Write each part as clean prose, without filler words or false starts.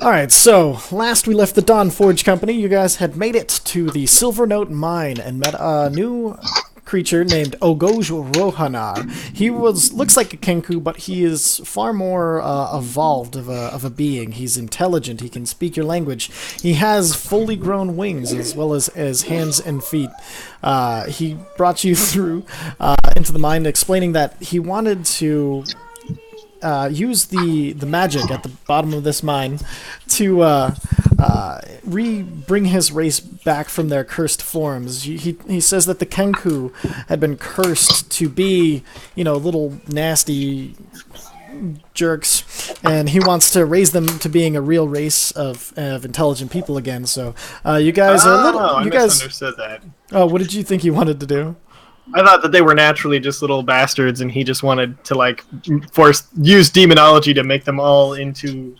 Alright, so last we left the Dawnforged company, you guys had made it to the Silver Note mine and met a new creature named Ogoj Rohanar. He looks like a Kenku, but he is far more evolved of a being. He's intelligent, he can speak your language. He has fully grown wings as well as hands and feet. He brought you through into the mine, explaining that he wanted to use the magic at the bottom of this mine to bring his race back from their cursed forms. He says that the Kenku had been cursed to be, little nasty jerks, and he wants to raise them to being a real race of intelligent people again. So you guys are a little. I You guys misunderstood that. Oh, what did you think he wanted to do? I thought that they were naturally just little bastards, and he just wanted to use demonology to make them all into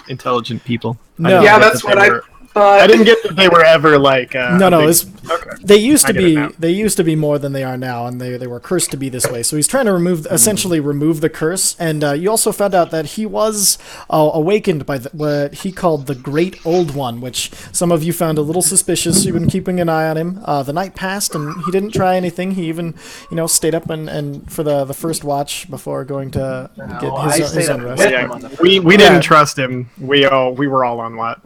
intelligent people. No. Yeah, that's what I thought. I didn't get that they were ever No. Okay. They used I to get it now. be. They used to be more than they are now, and they were cursed to be this way. So he's trying to essentially remove the curse. And you also found out that he was awakened by what he called the Great Old One, which some of you found a little suspicious. You've been keeping an eye on him. The night passed, and he didn't try anything. He even, stayed up and for the first watch before going to get his own rest. Yeah, we didn't trust him. We were all on watch.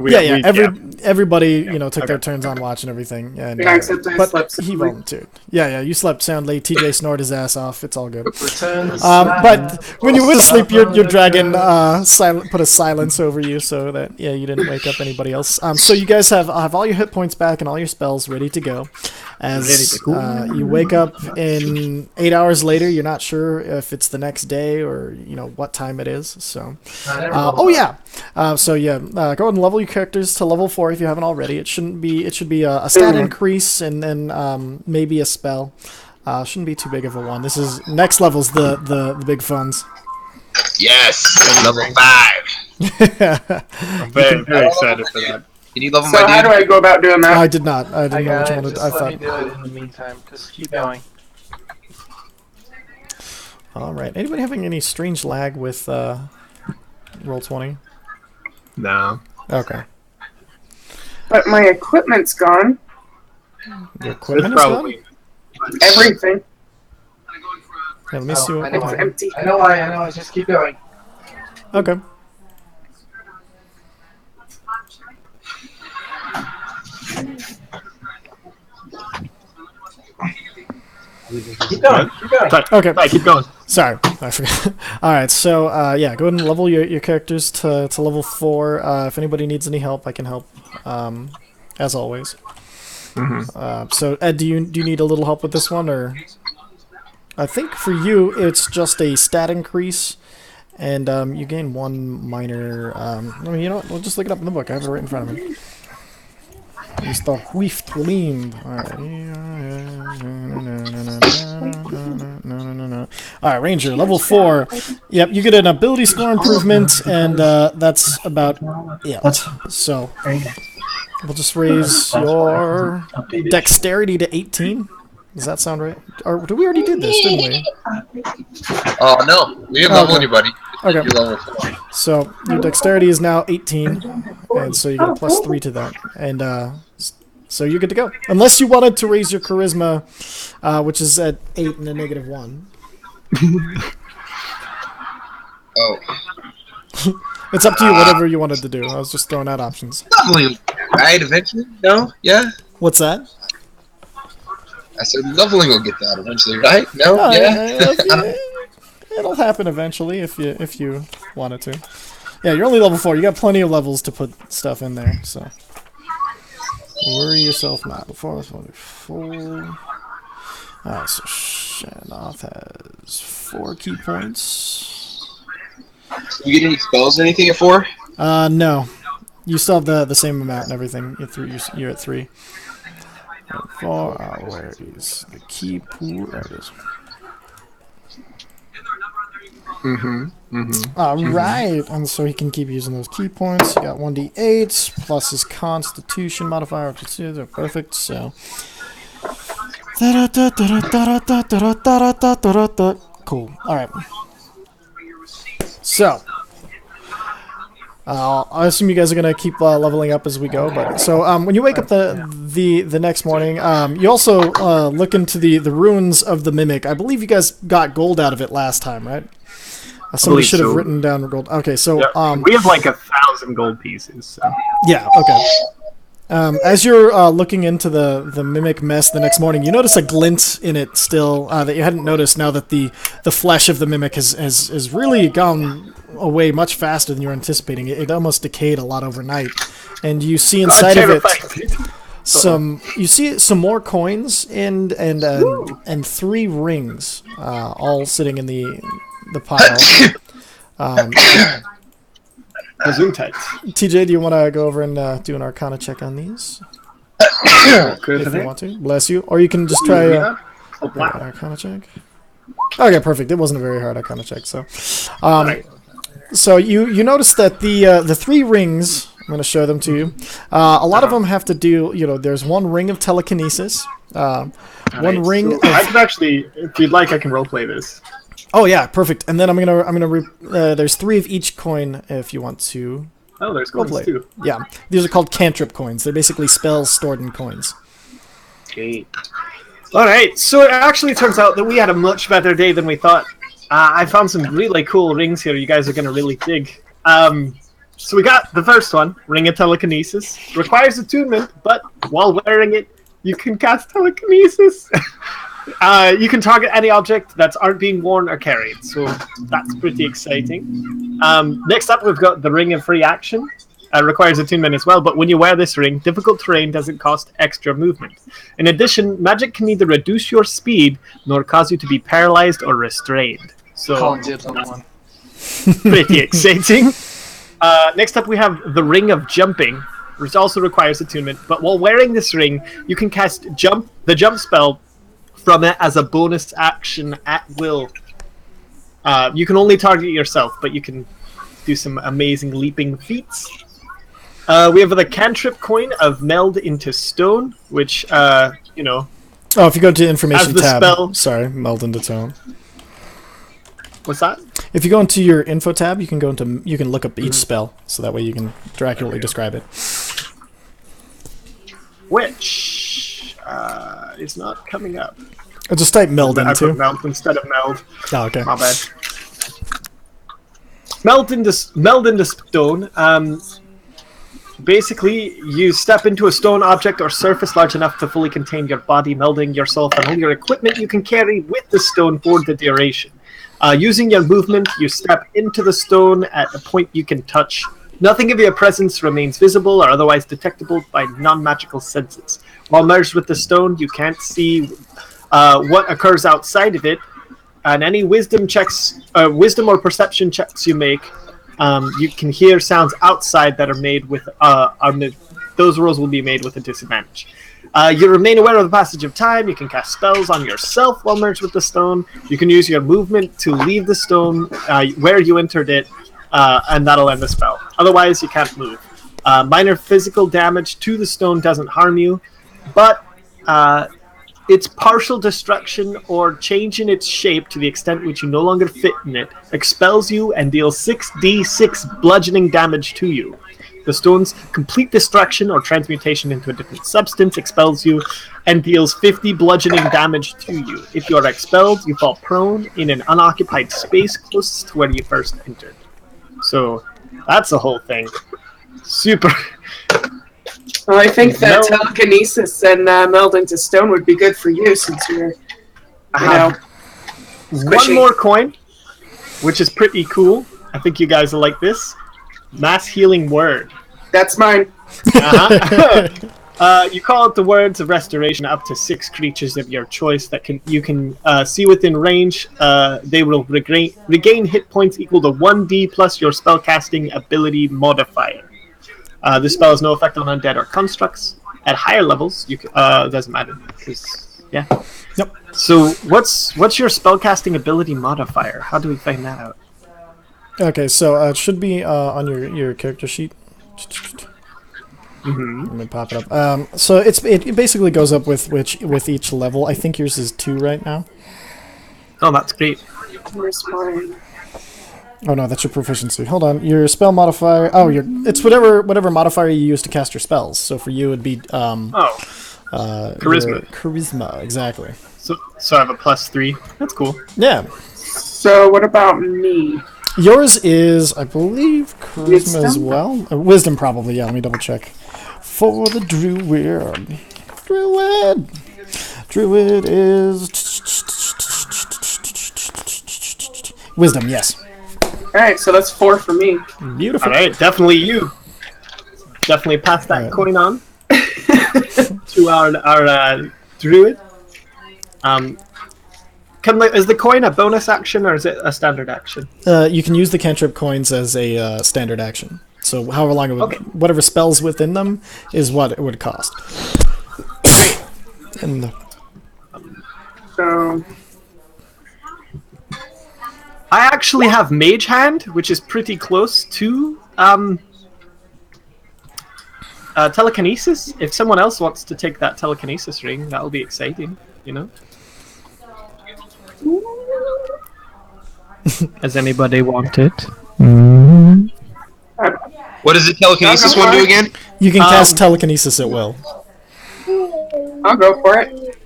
Everybody, took their turns on watch and everything. And, Except I but slept he soundly. volunteered. Yeah, you slept soundly. TJ snored his ass off. It's all good. Return But when you went to sleep, your dragon put a silence over you so that you didn't wake up anybody else. So you guys have all your hit points back and all your spells ready to go. As you wake up in 8 hours later, you're not sure if it's the next day or what time it is. So go ahead and level your characters to level 4 if you haven't already. It should be a stat increase and then maybe a spell. Shouldn't be too big of a one. This is next level's the big funds. Yes, level 5. I'm very excited for that. Can you level So my how do dude? I go about doing that? I did not. I didn't know which one. Just I let me thought. do it in the meantime. Just keep going. All right. Anybody having any strange lag with Roll20? No. Okay. But my equipment's gone. Your It's equipment is probably. Everything. Yeah, let me see what. I know. It's empty. I know. I know. Just keep going. Okay. Keep going. Keep going. Okay. Right, keep going. Sorry, I forgot. All right, so go ahead and level your characters to level 4. If anybody needs any help, I can help, as always. So Ed, do you need a little help with this one, or? I think for you it's just a stat increase, and you gain 1 minor. You know what? We'll just look it up in the book. I have it right in front of me. It's the Whiftwind. Alright, Ranger, level 4. Yep, you get an ability score improvement, and that's about it. So, we'll just raise your dexterity to 18. Does that sound right? Or did we already do this, didn't we? Oh, no. We didn't level anybody. Okay. You're level 4. So, your dexterity is now 18, and so you get a plus 3 to that. And, so you're good to go. Unless you wanted to raise your charisma, which is at 8 and a negative 1. Oh. It's up to you, whatever you wanted to do. I was just throwing out options. Leveling, right? Eventually? No? Yeah? What's that? I said leveling will get that eventually, right? No? Yeah? It'll happen eventually if you wanted to. Yeah, you're only level 4. You got plenty of levels to put stuff in there, so worry yourself not. 4. Alright, so Shanoth has 4 key points. Do you get any spells or anything at 4? No. You still have the same amount and everything. You're at 3. 4. Where is the key pool? There it is. Alright, and so he can keep using those key points. He got 1d8 plus his constitution modifier, which is perfect, so. Cool. Alright. So. I assume you guys are gonna keep leveling up as we go. But so when you wake up the next morning, you also look into the ruins of the mimic. I believe you guys got gold out of it last time, right? Somebody should have written down gold. Okay, so we have like 1,000 gold pieces. So. Yeah. Okay. As you're looking into the mimic mess the next morning, you notice a glint in it still that you hadn't noticed now that the flesh of the mimic has really gone away much faster than you were anticipating. It almost decayed a lot overnight, and you see inside of it some more coins and 3 rings, all sitting in the pile. TJ, do you want to go over and do an Arcana check on these? If you want to. Bless you. Or you can just try Arcana check. Okay, perfect. It wasn't a very hard Arcana check. So so you notice that the 3 rings, I'm going to show them to you. A lot of them have to do, there's 1 ring of telekinesis. One ring of... I can actually, if you'd like, I can roleplay this. Oh yeah, perfect. And then I'm gonna there's 3 of each coin if you want to. Oh, there's coins too. Yeah, these are called cantrip coins. They're basically spells stored in coins. Okay. All right. So it actually turns out that we had a much better day than we thought. I found some really cool rings here. You guys are gonna really dig. So we got the first one, Ring of Telekinesis. Requires attunement, but while wearing it, you can cast telekinesis. You can target any object that aren't being worn or carried, so that's pretty exciting. Next up, we've got the Ring of Free Action. Requires attunement as well, but when you wear this ring, difficult terrain doesn't cost extra movement. In addition, magic can neither reduce your speed nor cause you to be paralyzed or restrained. So pretty exciting. Next up, we have the Ring of Jumping, which also requires attunement, but while wearing this ring, you can cast the jump spell from it as a bonus action at will. You can only target yourself, but you can do some amazing leaping feats. We have the cantrip coin of Meld into Stone, which, Oh, if you go to Information tab. Spell... Meld into Stone. What's that? If you go into your Info tab, you can look up each spell, so that way you can accurately describe it. Which is not coming up. Just type meld into. I put meld instead of meld. Oh, okay. My bad. Meld into stone. Basically, you step into a stone object or surface large enough to fully contain your body, melding yourself and all your equipment you can carry with the stone for the duration. Using your movement, you step into the stone at a point you can touch. Nothing of your presence remains visible or otherwise detectable by non-magical senses. While merged with the stone, you can't see what occurs outside of it, and any wisdom or perception checks you make, you can hear sounds outside that are made with those rolls will be made with a disadvantage. You remain aware of the passage of time. You can cast spells on yourself while merged with the stone. You can use your movement to leave the stone where you entered it, and that'll end the spell. Otherwise, you can't move. Minor physical damage to the stone doesn't harm you, but its partial destruction or change in its shape to the extent which you no longer fit in it expels you and deals 6d6 bludgeoning damage to you. The stone's complete destruction or transmutation into a different substance expels you and deals 50 bludgeoning damage to you. If you are expelled, you fall prone in an unoccupied space closest to where you first entered. So that's the whole thing. Super. Well, I think that telekinesis and meld into stone would be good for you since you're, one more coin, which is pretty cool. I think you guys will like this. Mass Healing Word. That's mine. You call out the words of restoration up to 6 creatures of your choice that you can see within range. They will regain hit points equal to 1d plus your spellcasting ability modifier. This spell has no effect on undead or constructs. At higher levels, it doesn't matter. Yeah. Yep. So what's your spellcasting ability modifier? How do we find that out? Okay, so it should be on your character sheet. Mm-hmm. Let me pop it up. So it basically goes up with each level. I think yours is 2 right now. Oh, that's great. Where's mine? Oh no, that's your proficiency. Hold on, your spell modifier. Oh, it's whatever modifier you use to cast your spells. So for you, it'd be charisma. Charisma, exactly. So I have a +3. That's cool. Yeah. So what about me? Yours is, I believe, charisma Wisdom? as well. Wisdom, probably. Yeah. Let me double check. For the druid. Druid is wisdom. Yes. Alright, so that's 4 for me. Beautiful. All right, definitely you. Definitely pass that coin on to our druid. Is the coin a bonus action or is it a standard action? You can use the cantrip coins as a standard action. So however long it would, whatever spells within them is what it would cost. And So I actually have Mage Hand, which is pretty close to telekinesis. If someone else wants to take that telekinesis ring, that'll be exciting, you know? Has anybody want it? What does the telekinesis one do again? you can cast telekinesis at will. I'll go for it.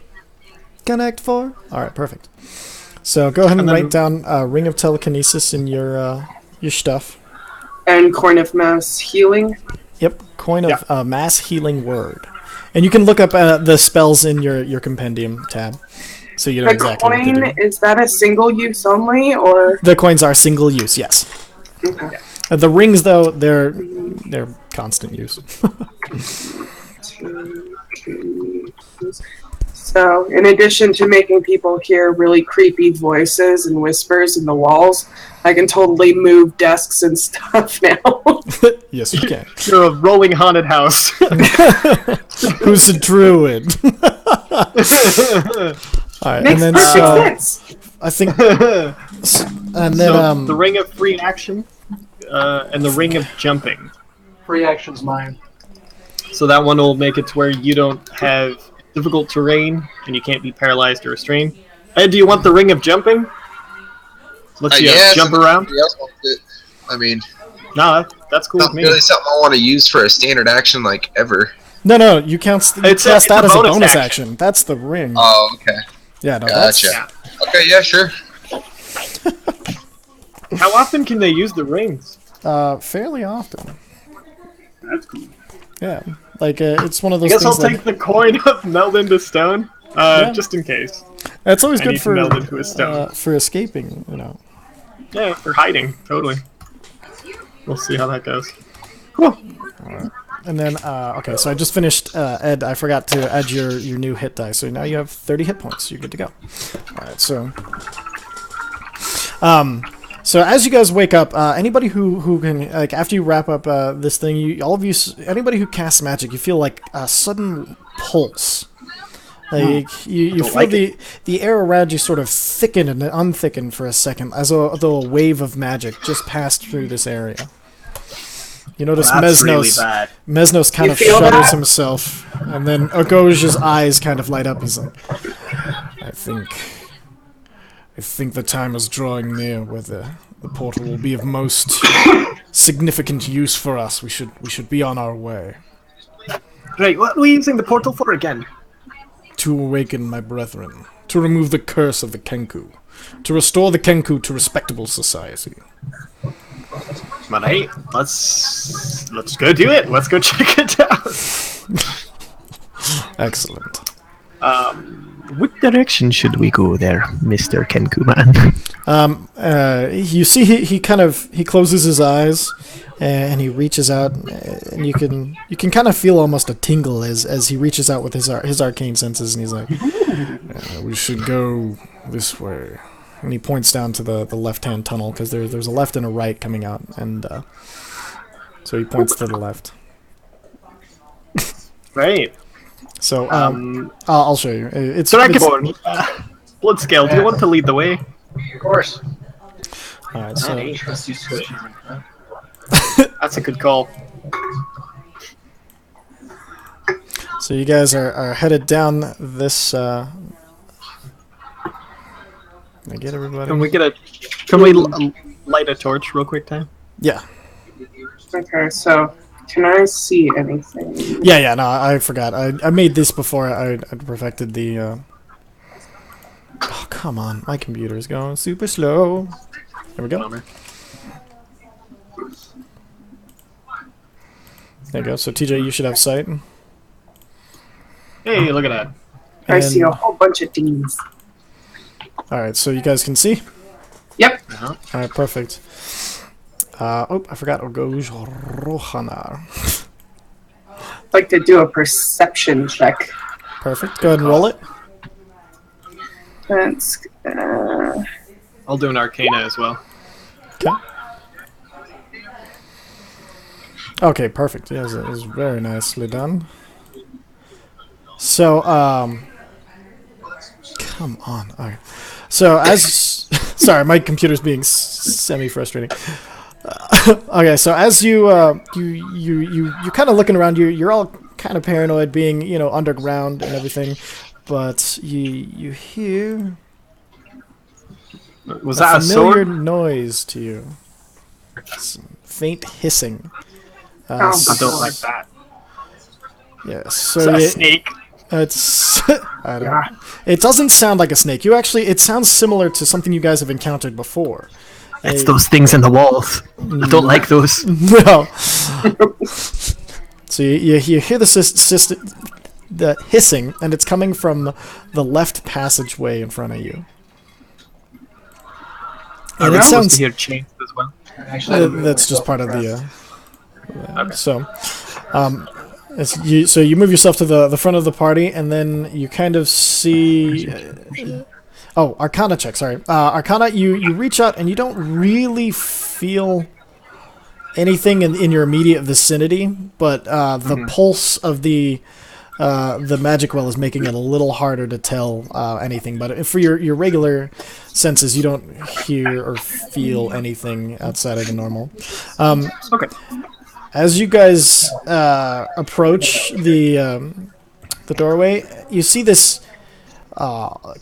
Connect 4. All right, perfect. So go ahead and write down Ring of Telekinesis in your stuff. And Coin of Mass Healing. Yep, Coin of Mass Healing Word. And you can look up the spells in your compendium tab, so you know The exactly what to coin, do. is that a single use only, or? The coins are single use, yes. Okay. The rings, though, they're constant use. So, in addition to making people hear really creepy voices and whispers in the walls, I can totally move desks and stuff now. Yes, you can. You're a rolling haunted house. Who's a druid? All right, and then sense. I think, and then So the ring of free action and the ring of jumping. Free action's mine. So that one will make it to where you don't have difficult terrain and you can't be paralyzed or restrained. Ed, do you want the ring of jumping? Let's see Yes, jump around. somebody else wants it. I mean, No, that's cool with not me. really something I want to use for a standard action like ever. no, you cast that It's as a a bonus bonus action. action. That's the ring. Oh, okay. Yeah, no, Gotcha. Okay, yeah, sure. How often can they use the rings? that's fairly often. That's cool. Yeah, like it's one of I those guess I'll things take the coin of meld into stone, just in case. that's always I good need to meld into a for stone. for escaping. You know. Yeah, for hiding, totally. We'll see how that goes. Cool. And then, okay, so I just finished, Ed, I forgot to add your new hit die, so now you have 30 hit points. You're good to go. Alright, so as you guys wake up, anybody who can, like, after you wrap up this thing, anybody who casts magic, you feel like a sudden pulse. Like, you feel the air around you sort of thicken and unthicken for a second, as though a wave of magic just passed through this area. You notice That's really Mesnos bad. Mesnos kind of feel shudders that? himself, and then Ogoj's eyes kind of light up. He's like, I think the time is drawing near where the portal will be of most significant use for us. We should be on our way. Right, what are we using the portal for again? To awaken my brethren, to remove the curse of the Kenku, to restore the Kenku to respectable society. Alright, let's go do it. Let's go check it out. Excellent. What direction should we go there, Mr. Kenkuman? You see, he closes his eyes, and he reaches out, and you can kind of feel almost a tingle as he reaches out with his arcane senses, and he's like, "We should go this way." And he points down to the left-hand tunnel because there's a left and a right coming out, and so he points to the left. Right. So I'll show you. It's Dragonborn, Bloodscale, do you want to lead the way? Of course. all right. So I trust you, Squishy. That's a good call. so you guys are headed down this. I get everybody. Can we light a torch real quick, time? Yeah. Okay, so can I see anything? Yeah, no, I forgot. I made this before I perfected the... Oh, come on. My computer's going super slow. There we go. Bummer. There you go. So, TJ, you should have sight. Hey, look at that. I see a And- whole bunch of things. Alright, so you guys can see? Yep. Alright, perfect. Oh, I forgot. Ogoj Rohana. I'd like to do a perception check. Perfect. Go ahead and roll it. That's I'll do an Arcana as well. Okay. Okay, perfect. Yes, it was very nicely done. So, come on. Alright. So, as... Sorry, my computer's being semi-frustrating. Okay, so as you're kind of looking around, you're all kind of paranoid, being, you know, underground and everything, but you hear Was a that a familiar sword? noise to you. Some faint hissing. Oh, I don't like that. Yes. Is So that a you- snake? It's I don't know. It doesn't sound like a snake. It sounds similar to something you guys have encountered before. It's those things in the walls. I don't like those. No. So you hear the hissing, and it's coming from the left passageway in front of you. Are And we it supposed sounds to hear chains as well? Actually, that's just part of the. So, so you move yourself to the front of the party, and then you kind of see. Oh, Arcana check. Sorry, Arcana. You reach out, and you don't really feel anything in your immediate vicinity, but the pulse of the magic well is making it a little harder to tell anything. But for your regular senses, you don't hear or feel anything outside of the normal. Okay. As you guys approach the doorway, you see this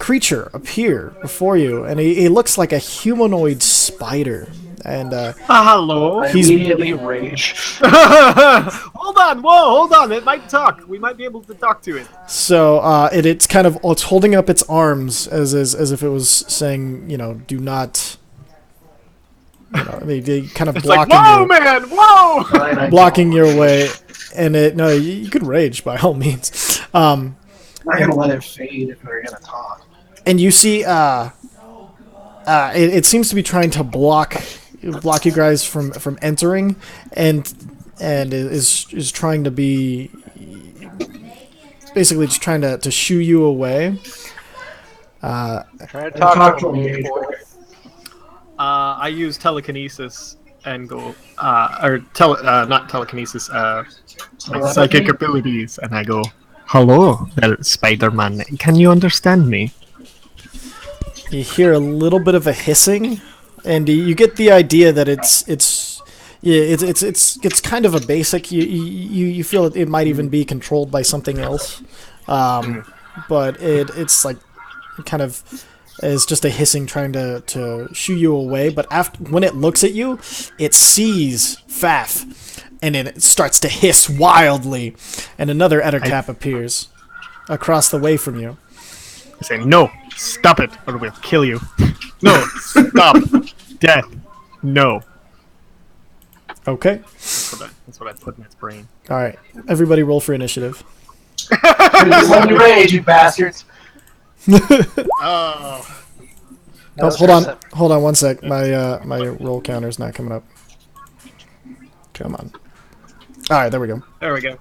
creature appear before you, and he looks like a humanoid spider. And Hello. I he's- immediately rage. Hold on. Whoa, hold on. It might talk. We might be able to talk to it. so it's holding up its arms as if it was saying, you know, do not. You know, they kind of It's like, blocking whoa, you. man, whoa! Right, I Blocking your way, and you could rage by all means. I'm not gonna let it fade if we're gonna talk. And you see, it seems to be trying to block you guys from entering, and is trying to be basically just trying to shoo you away. Try to talk to me. I use telekinesis and go, not telekinesis, psychic abilities, and I go, hello there, Spider-Man. Can you understand me? You hear a little bit of a hissing, and you get the idea that it's kind of a basic. You feel it might even be controlled by something else, but it's like kind of is just a hissing trying to shoo you away. But when it looks at you, it sees Faf, and it starts to hiss wildly, and another Ettercap appears across the way from you. I say, no, stop it, or we'll kill you. No, stop. Death. No. Okay. That's what I put in its brain. All right. Everybody roll for initiative. Just let me rage, you bastards. Oh. Oh, hold on one sec. My roll counter's not coming up. Come on. All right, there we go. There we go.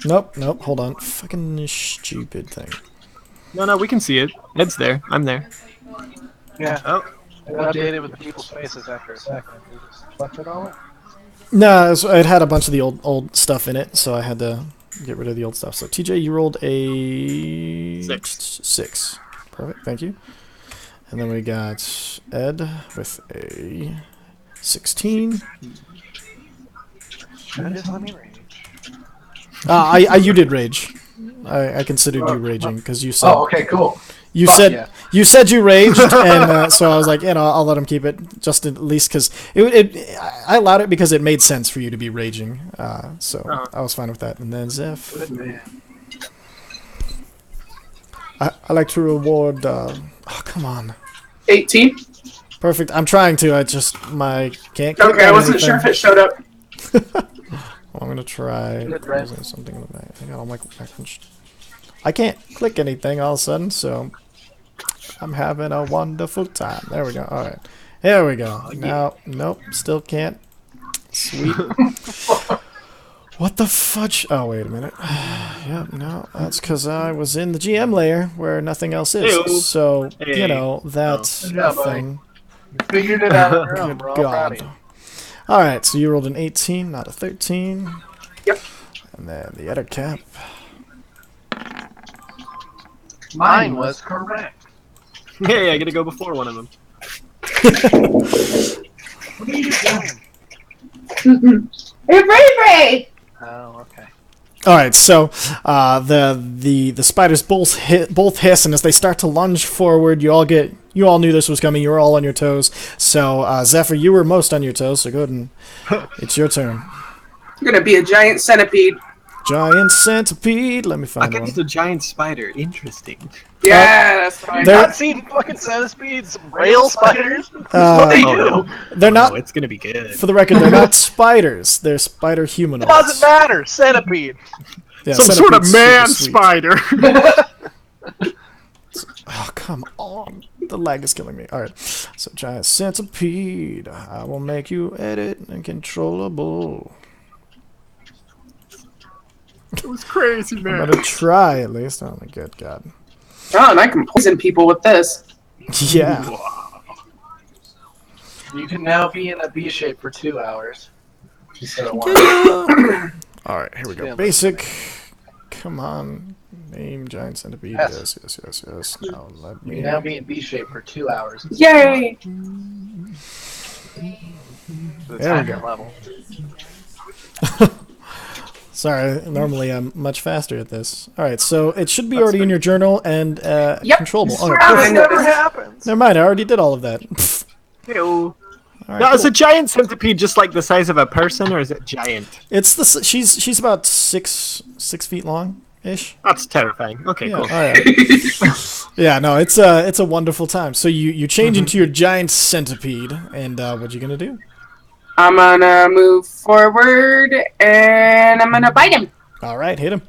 Nope, hold on. Fucking stupid thing. No, we can see it. Ed's there. I'm there. Yeah. Oh. It updated with the people's faces after a second. We just left it all in. No, it had a bunch of the old stuff in it, so I had to get rid of the old stuff. So TJ, you rolled a 6. Perfect, thank you. And then we got Ed with a 16. Just let me rage. You did rage. I considered you raging because you said Oh, okay, cool. you Fuck said yeah. You said you raged, and so I was like, I'll let him keep it, just at least because I allowed it because it made sense for you to be raging. So I was fine with that. And then Zeph. Good man. I like to reward. Oh, come on. 18. Perfect. I'm trying to. I just can't. Okay, I wasn't sure if it showed up. Well, I'm gonna try Good, right. using something in the back. I got all my actions. I can't click anything all of a sudden, so I'm having a wonderful time. There we go. All right, here we go. Now, nope, still can't. Sweet. What the fudge? Oh, wait a minute. Yep, no, that's because I was in the GM layer where nothing else is. Ew. So, Hey. that's Good job, a buddy. thing. You figured it out on your own. Good We're all proud of God. you. All right, so you rolled an 18, not a 13. Yep. And then the other cap. Mine was correct. Hey, I gotta go before one of them. What are you doing? Hey, Ray! Oh, okay. All right, so the spiders both hiss, and as they start to lunge forward, you all knew this was coming. You were all on your toes. So Zephyr, you were most on your toes. So go ahead and it's your turn. You're gonna be a giant centipede. Giant centipede. Let me find one. Against a giant spider. Interesting. Yeah, that's fine. There- Not seen fucking centipedes, rail spiders. What Uh, they Oh, do? no. They're not. Oh, it's gonna be good. For the record, they're not spiders. They're spider humanoids. Doesn't matter. Centipede. Yeah, Some sort of centipede's man super sweet. spider. Oh, come on. The lag is killing me. Alright. So, giant centipede. I will make you edit and controllable. It was crazy, I'm man. gonna try at least. Oh my good god. Oh, and I can poison people with this. Yeah. You can now be in a B shape for 2 hours. Instead of 1. Alright, here we go. Yeah. Basic. Come on. Name giant centipede. Yes. Yes. Now let You me. can now be in B shape for 2 hours. Yay! The There we second go. level. Sorry, normally I'm much faster at this. Alright, so it should be already in your journal and Yep. controllable. Okay, Wow. This never happens. never mind, I already did all of that. Ew. Alright, Now, is cool. a giant centipede just like the size of a person, or is it giant? It's she's about 6 feet long ish. That's terrifying. Okay, Yeah, cool. alright. Yeah, no, it's a wonderful time. So you change into your giant centipede, and what you gonna do? I'm gonna move forward and I'm gonna bite him. Alright, hit him.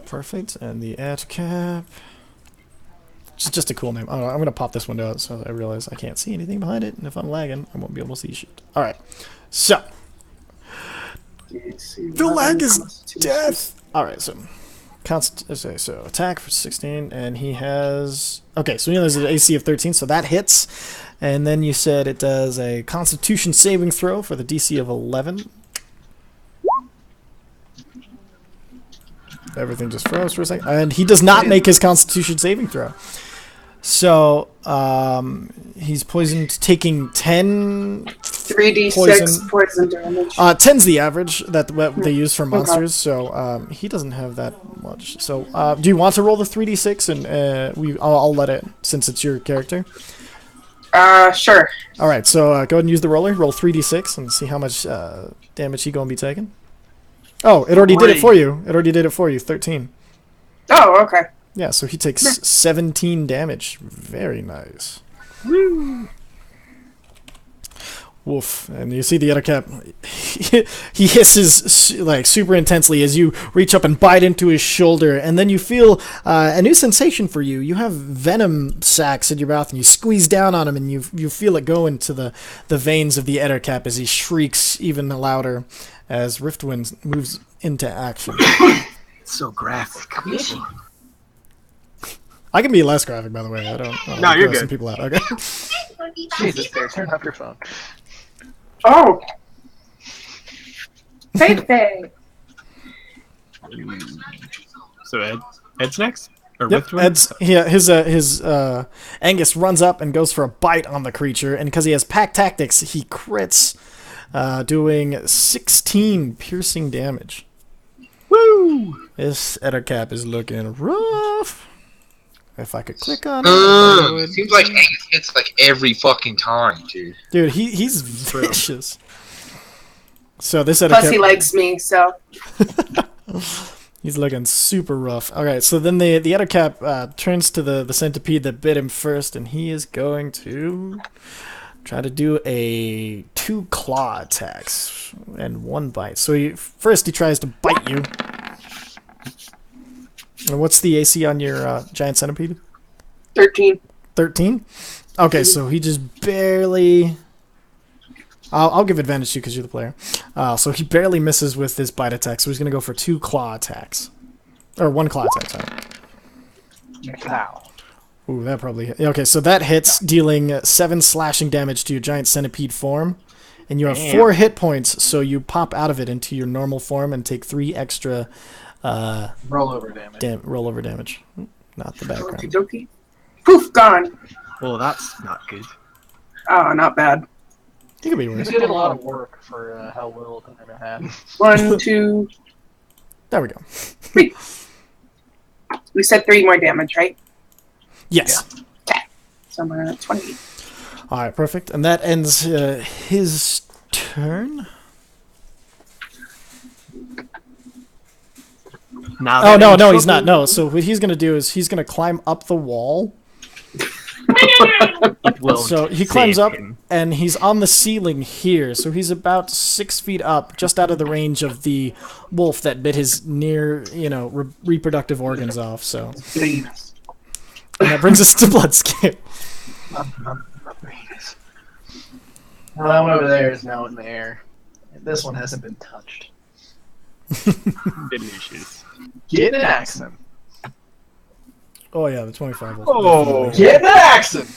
Perfect, and the at cap. It's just a cool name. Oh, I'm gonna pop this window out so I realize I can't see anything behind it, and if I'm lagging, I won't be able to see shit. Alright. So the lag is death. Alright, so so attack for 16, and he has so he has an AC of 13, so that hits. And then you said it does a Constitution saving throw for the DC of 11. Everything just froze for a second, and he does not make his Constitution saving throw. So he's poisoned, taking 10. 3d6 poison damage. 10's the average that they use for monsters, so he doesn't have that much. So do you want to roll the 3d6, and I'll let it, since it's your character. Sure. All right, so go ahead and use the roller. Roll 3d6 and see how much damage he gonna be taking. Oh, it already did it for you. It already did it for you. 13. Oh, okay. Yeah, so he takes 17 damage. Very nice. Woof. And you see the other cap. He hisses like super intensely as you reach up and bite into his shoulder, and then you feel a new sensation for you. You have venom sacs in your mouth, and you squeeze down on him, and you feel it go into the veins of the Ettercap as he shrieks even louder as Riftwind moves into action. It's so graphic. I can be less graphic, by the way. I don't No, you're gross good. people out. Okay. Jesus, there. Turn off your phone. Oh. Hey. So Ed's next? Or Yep, Riftwind? Ed's his Angus runs up and goes for a bite on the creature, and because he has pack tactics, he crits, doing 16 piercing damage. Woo! This Ettercap is looking rough. If I could click on it, I would. It seems like Angus hits like every fucking time, dude. Dude, he's vicious. So this Plus, he likes me, so. He's looking super rough. Alright, so then the Ettercap turns to the centipede that bit him first, and he is going to try to do a 2 claw attacks and 1 bite. So first he tries to bite you. And what's the AC on your giant centipede? 13. 13? Okay, so he just barely... I'll give advantage to you because you're the player. So he barely misses with this bite attack, so he's going to go for 2 claw attacks. Or 1 claw attack, sorry. Ow. Ooh, that probably hit. Okay, so that hits, dealing 7 slashing damage to your giant centipede form. And you have 4 hit points, so you pop out of it into your normal form and take 3 extra... rollover damage. Rollover damage. Not the background. Okie dokie. Poof, gone. Well, that's not good. Oh, not bad. It could be worse. You did a lot of work for how little time it had. 1, 2, There we go. 3. We said 3 more damage, right? Yes. Okay. So I'm at 20. Alright, perfect. And that ends his turn. Now Oh, no, he's not. No, so what he's going to do is he's going to climb up the wall. So he climbs up, and he's on the ceiling here. So he's about 6 feet up, just out of the range of the wolf that bit his reproductive organs off. So, and that brings us to Bloodscape. Well, that one over there is now in the air. This one hasn't been touched. Delicious. Get an accent. Oh yeah, the 25 wolf. Oh, Get an accent.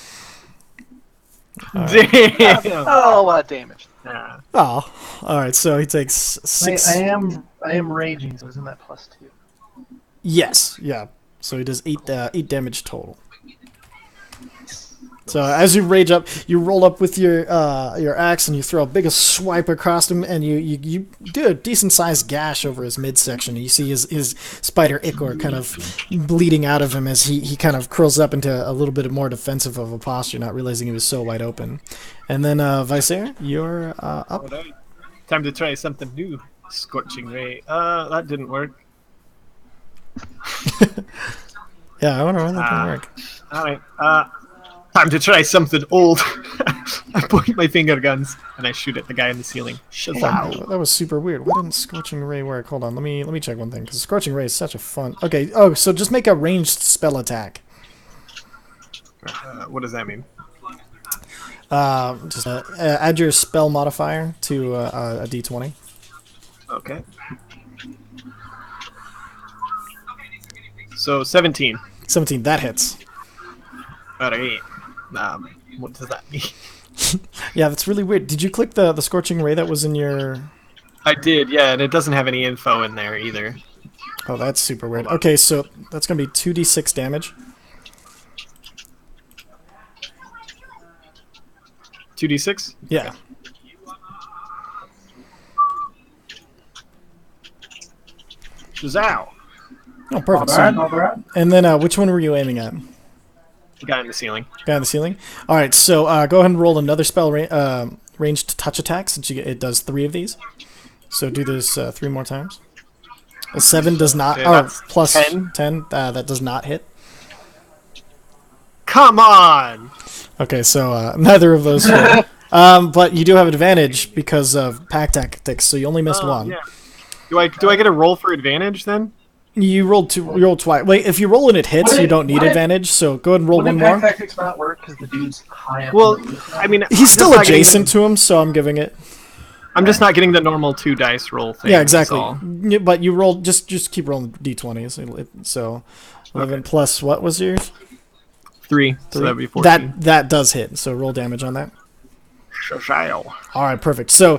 damn. Oh, a lot of damage. Yeah. Oh, all right. So he takes 6. I am raging, so isn't that +2? Yes, yeah. So he does 8 damage total. So as you rage up, you roll up with your axe and you throw a big swipe across him, and you do a decent sized gash over his midsection. You see his spider ichor kind of bleeding out of him as he kind of curls up into a little bit more defensive of a posture, not realizing he was so wide open. And then Visair, you're up. Time to try something new. Scorching ray. That didn't work. Yeah, I wonder why that didn't work. All right. Time to try something old. I point my finger guns and I shoot at the guy in the ceiling. Shazam! That was super weird. Why didn't Scorching Ray work? Hold on, let me check one thing, because Scorching Ray is such a fun... Okay, oh, so just make a ranged spell attack. What does that mean? Just add your spell modifier to a d20. Okay. So 17. 17, that hits. Alright. What does that mean? Yeah, that's really weird. Did you click the Scorching Ray that was in your... I did, yeah, and it doesn't have any info in there either. Oh, that's super weird. Okay, so that's going to be 2d6 damage. 2d6? Yeah. Shazow! Oh, perfect. So, and then which one were you aiming at? The guy in the ceiling. Guy on the ceiling? Alright, so go ahead and roll another spell ranged touch attack, since it does 3 of these. So do this 3 more times. A 7 does not... Okay, plus 10. 10. That does not hit. Come on! Okay, so neither of those hit. But you do have advantage because of pack tactics, so you only missed one. Yeah. Do I get a roll for advantage then? You rolled twice. Wait, if you roll and it hits, you don't need advantage, so go ahead and roll one Wouldn't more. pack tactics not work because the dude's high up? Well, I mean, He's still adjacent to him, so I'm giving it. I'm just not getting the normal 2 dice roll thing. Yeah, exactly. that's all. Yeah, but you roll, just keep rolling d20s. So 11 plus, what was yours? 3, so that'd be 14. That does hit, so roll damage on that. Shazow. Alright, perfect. So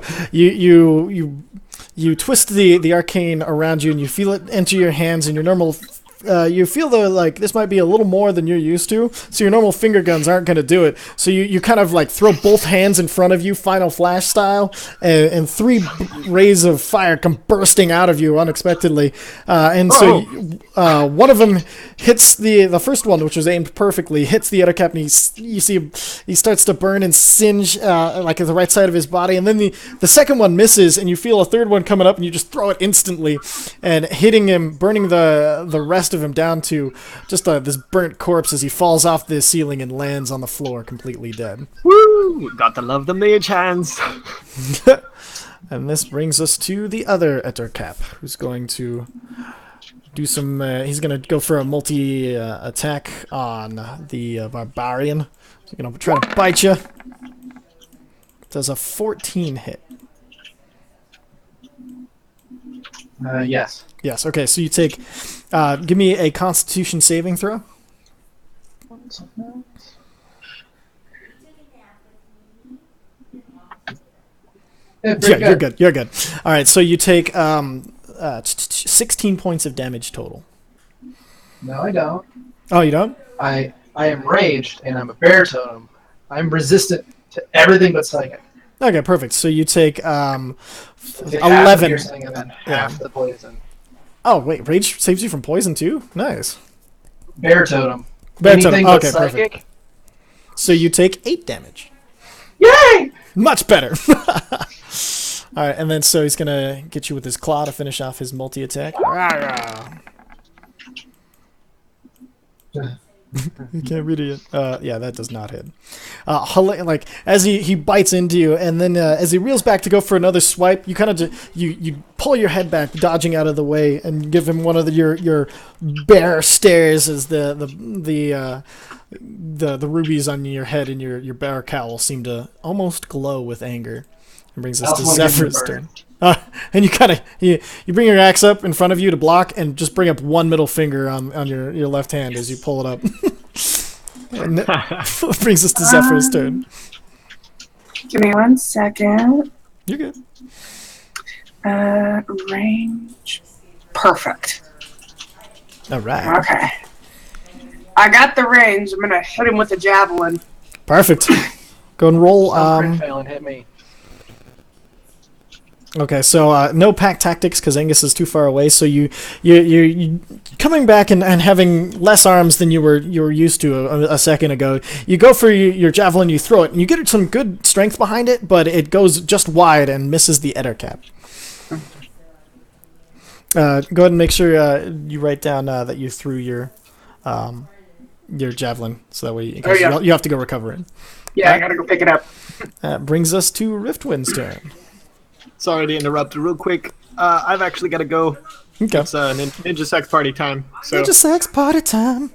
you twist the arcane around you, and you feel it enter your hands, and your normal you feel though like this might be a little more than you're used to, so your normal finger guns aren't going to do it. So you kind of like throw both hands in front of you, Final Flash style, and three rays of fire come bursting out of you unexpectedly. So one of them hits the first one, which was aimed perfectly, hits the other cap, and you see he starts to burn and singe like at the right side of his body, and then the second one misses, and you feel a third one coming up, and you just throw it instantly, and hitting him, burning the rest of him down to just this burnt corpse as he falls off the ceiling and lands on the floor completely dead. Woo! Got to love the mage hands. And this brings us to the other Ettercap, who's going to do some. He's going to go for a multi attack on the barbarian. He's going to try to bite you. Does a 14 hit? Yes. Yes. Okay. So you take. Give me a Constitution saving throw. Yeah, You're good. You're good. All right. So you take 16 points of damage total. No, I don't. Oh, you don't? I am raged, and I'm a bear totem. I'm resistant to everything but psychic. Okay. Perfect. So you take Take half the 11. piercing and then half the poison. Oh wait, rage saves you from poison too. Nice. Bear totem. Bear Anything totem. but Okay, psychic. perfect. So you take 8 damage. Yay! Much better. All right, and then so he's gonna get you with his claw to finish off his multi attack. You can't read it yet. Yeah, that does not hit. Like as he bites into you, and then as he reels back to go for another swipe, you kind of you pull your head back, dodging out of the way, and give him one of your bear stares as the rubies on your head and your bear cowl seem to almost glow with anger. It brings us to Zephyr's turn. And you kind of you bring your axe up in front of you to block, and just bring up one middle finger on your left hand as you pull it up. And it brings us to Zephyr's turn. Give me 1 second. You're good. Range. Perfect. All right. Okay. I got the range. I'm gonna hit him with a javelin. Perfect. Go and roll. Crit fail and hit me. Okay, so no pack tactics because Angus is too far away. So you coming back and having less arms than you were used to a second ago. You go for your javelin, you throw it, and you get some good strength behind it, but it goes just wide and misses the Ettercap. Go ahead and make sure you write down that you threw your javelin, so that way you have to go recover it. Yeah, I gotta go pick it up. That brings us to Riftwind's turn. Sorry to interrupt real quick. I've actually got to go. Okay. It's Ninja Sex Party time. So Ninja sex party time.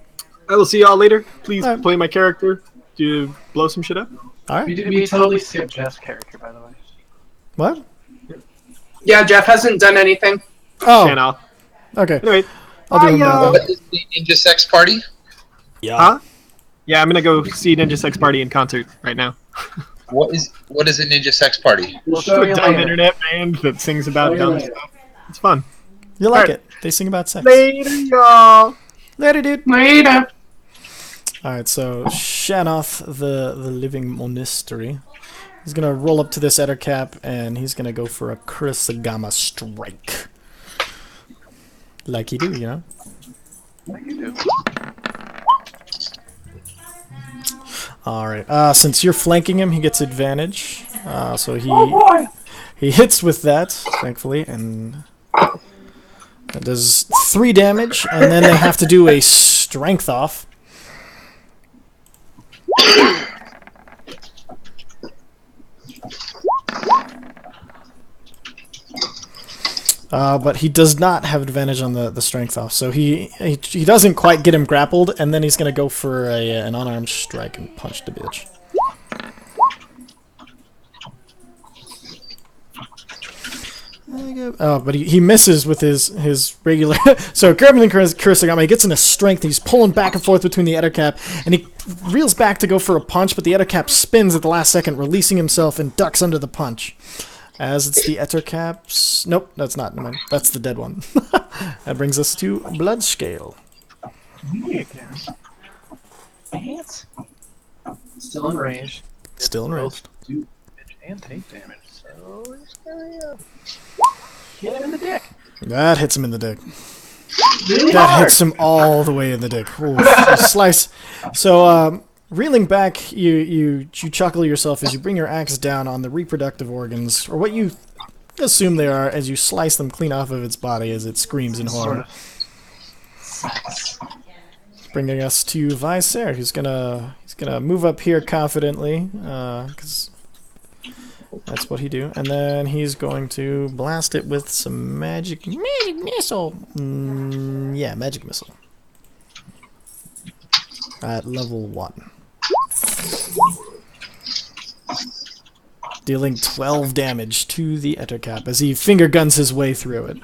I will see y'all later. Please All right. play my character to blow some shit up. All We right. totally skipped Jeff's character, by the way. What? Yeah, Jeff hasn't done anything. Oh. Channel. Okay. Anyway. I'll do him Bye, now. What is the Ninja Sex Party? Yeah. Huh? Yeah, I'm gonna go see Ninja Sex Party in concert right now. What is a Ninja Sex Party? We'll It's show a you dumb later. internet band that sings about Show you dumb later. stuff. It's fun. You like All right. it. They sing about sex. Later, y'all. Later, dude. Later. Alright, so Shanoff, the living monastery. He's gonna roll up to this Ettercap, and he's gonna go for a Kurosagama strike. Like you do, you know? Like you do. Alright, since you're flanking him, he gets advantage. So Oh boy. he hits with that, thankfully, and that does 3 damage, and then they have to do a strength off. But he does not have advantage on the strength off, so he doesn't quite get him grappled, and then he's gonna go for an unarmed strike and punch the bitch. Oh, but he misses with his regular. So grabbing Kurosagama, he gets into strength. He's pulling back and forth between the Ettercap, and he reels back to go for a punch, but the Ettercap spins at the last second, releasing himself and ducks under the punch. As it's the Ettercap's... Nope, that's not. Never mind. That's the dead one. That brings us to Bloodscale. Ants. Still in range. Still in range. Both do damage and take damage. So we're just gonna hit him in the dick. That hits him in the dick. Really That hard. hits him all the way in the dick. Ooh, you slice. So, reeling back, you chuckle yourself as you bring your axe down on the reproductive organs, or what you assume they are, as you slice them clean off of its body as it screams in horror. Bringing us to Vicer, who's gonna move up here confidently, because that's what he do, and then he's going to blast it with some magic missile. Yeah, magic missile. At level 1. Dealing 12 damage to the Ettercap as he finger guns his way through it.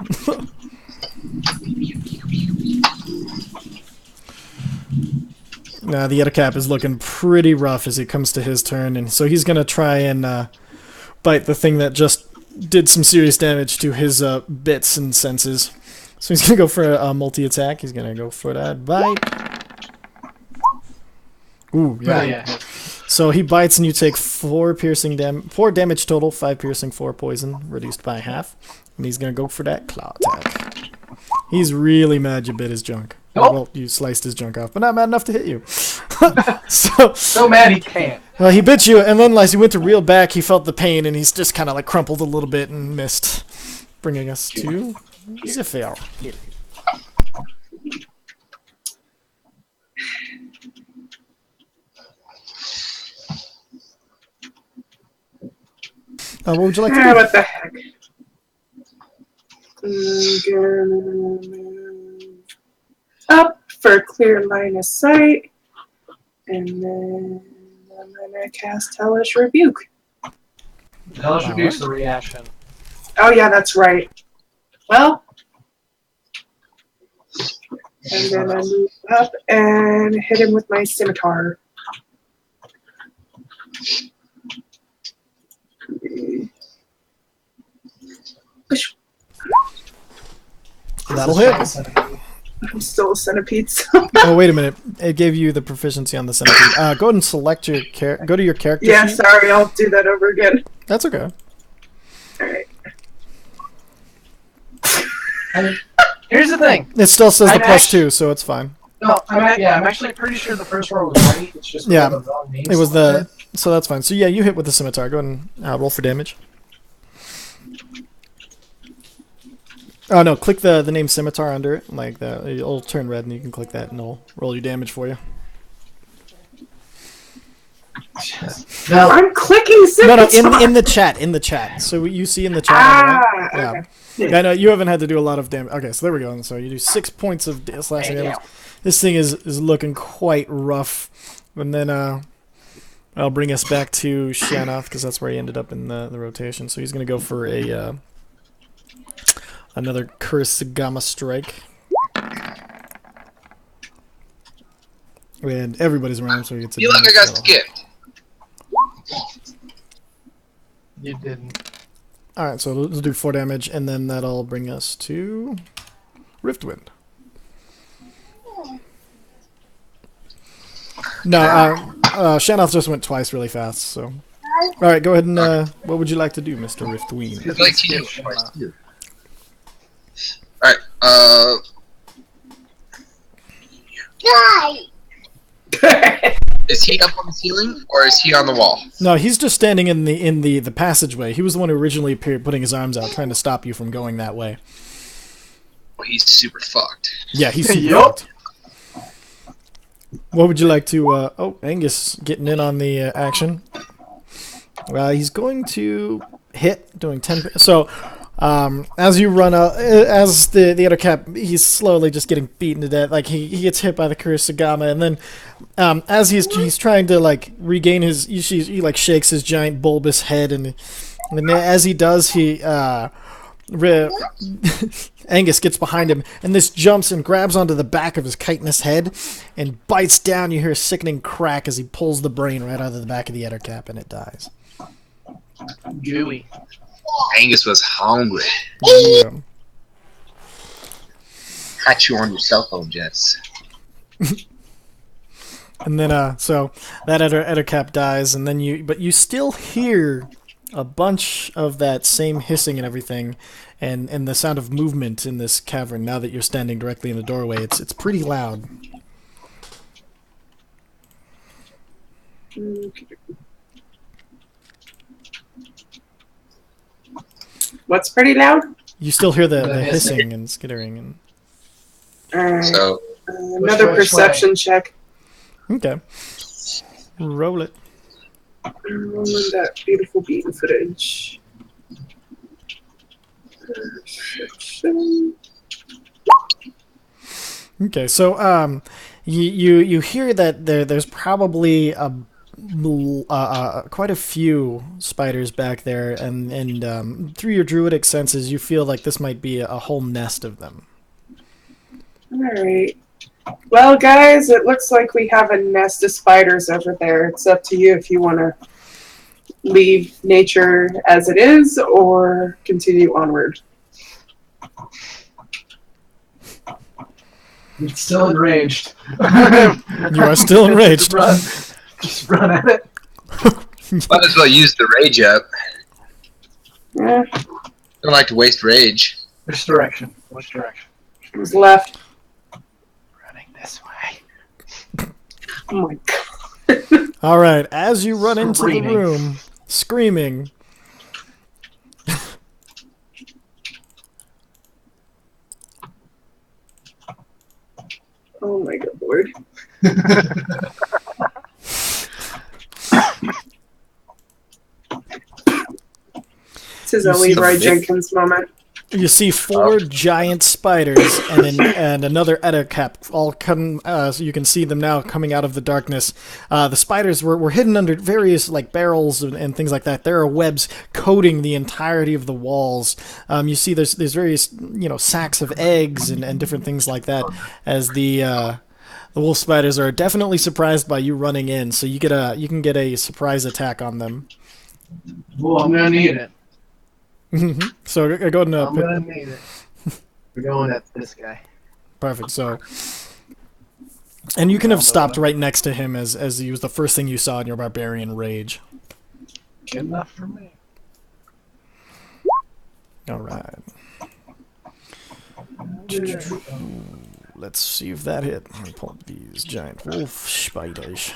Now the Ettercap is looking pretty rough as it comes to his turn, and so he's gonna try and bite the thing that just did some serious damage to his bits and senses. So he's gonna go for a multi-attack. He's gonna go for that bite. Ooh, yeah. So he bites and you take 4 damage total, 5 piercing, 4 poison, reduced by half. And he's gonna go for that claw attack. He's really mad you bit his junk. Nope. Well, you sliced his junk off, but not mad enough to hit you. So mad he can't. he bit you, and then as he went to reel back, he felt the pain, and he's just kind of like crumpled a little bit and missed. Bringing us to Zephyr. What would you like to do? What the heck? I'm gonna move up for clear line of sight, and then I'm gonna cast Hellish Rebuke. Hellish Rebuke's the reaction. Oh yeah, that's right. Well, and then I move up and hit him with my scimitar. That'll hit. I'm still a centipede. So. Oh, wait a minute. It gave you the proficiency on the centipede. Go ahead and select your go to your character Yeah, sheet. sorry, I'll do that over again. That's okay. Alright. Here's the thing. It still says the I'm +2, so it's fine. No, I'm actually pretty sure the first roll was right. It's just Yeah, the wrong name it was selected. so that's fine. So yeah, you hit with the scimitar. Go ahead and roll for damage. Oh no, click the name scimitar under it, like that. It'll turn red, and you can click that, and it'll roll your damage for you. No, I'm clicking scimitar. No, in the chat. So you see in the chat. Yeah. Okay. Yeah, no, you haven't had to do a lot of damage. Okay, so there we go. And so you do 6 points of slashing damage. This thing is looking quite rough. And then I'll bring us back to Shanoff, because that's where he ended up in the rotation. So he's going to go for a another Kurosagama strike. And everybody's around, so he gets a You like I got damage skipped. you didn't. Alright, so let's do 4 damage, and then that'll bring us to Riftwind. No, Shanoff just went twice really fast, so... Alright, go ahead and, what would you like to do, Mr. Riftwind? I'd like to do it. Alright, is he up on the ceiling, or is he on the wall? No, he's just standing in the passageway. He was the one who originally appeared, putting his arms out, trying to stop you from going that way. Well, he's super fucked. Yeah, he's super Yup. fucked. What would you like to, oh, Angus getting in on the action. He's going to hit, doing 10, so, as you run out, as the other cap, he's slowly just getting beaten to death. Like, he gets hit by the Kurosagama, and then, as he's trying to, like, regain his, he like, shakes his giant bulbous head, and as he does, Angus gets behind him, and this jumps and grabs onto the back of his chitinous head, and bites down. You hear a sickening crack as he pulls the brain right out of the back of the Ettercap, and it dies. Gooey. Angus was hungry. Yeah. Had you on your cell phone, Jess. And then, so that Ettercap dies, and then but you still hear a bunch of that same hissing and everything, and the sound of movement in this cavern. Now that you're standing directly in the doorway, it's pretty loud. What's pretty loud? You still hear the hissing and skittering. And Alright. So, Another which perception check. okay, roll it. Rolling that beautiful beaten footage. Perception. Okay, so you hear that there's probably quite a few spiders back there, and through your druidic senses, you feel like this might be a whole nest of them. Alright. Well, guys, it looks like we have a nest of spiders over there. It's up to you if you want to leave nature as it is or continue onward. It's still enraged. You are still enraged. Just run at it. might as well use the rage up. Yeah, Don't like to waste rage. Which direction? Which direction? it was left. Running this way. Oh my god. All right, as you run into the Screaming. room, screaming. Oh my god, Lord. This is a You see Leroy the- Jenkins moment. You see four giant spiders and another Ettercap all come, so you can see them now coming out of the darkness. The spiders were hidden under various like barrels and things like that. There are webs coating the entirety of the walls. You see there's various sacks of eggs and different things like that. As the wolf spiders are definitely surprised by you running in, so you can get a surprise attack on them. Well, I'm gonna need it. So go ahead and I'm gonna need it. We're going at this guy. perfect. So, and you can have stopped right next to him as he was the first thing you saw in your barbarian rage. Good enough for me. All right. Let's see if that hit. Let me pull up these giant wolf spiders.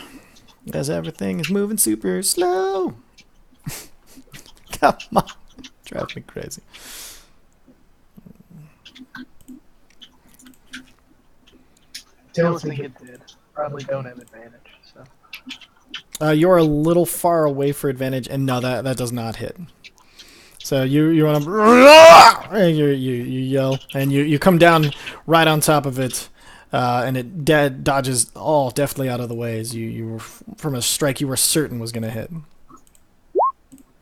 As everything is moving super slow. Come on. Drive me crazy. Don't think it did. Probably don't have advantage. So You're a little far away for advantage, and no, that does not hit. So you want to you yell, and you come down right on top of it, and it dodges definitely out of the way as you were from a strike you were certain was going to hit.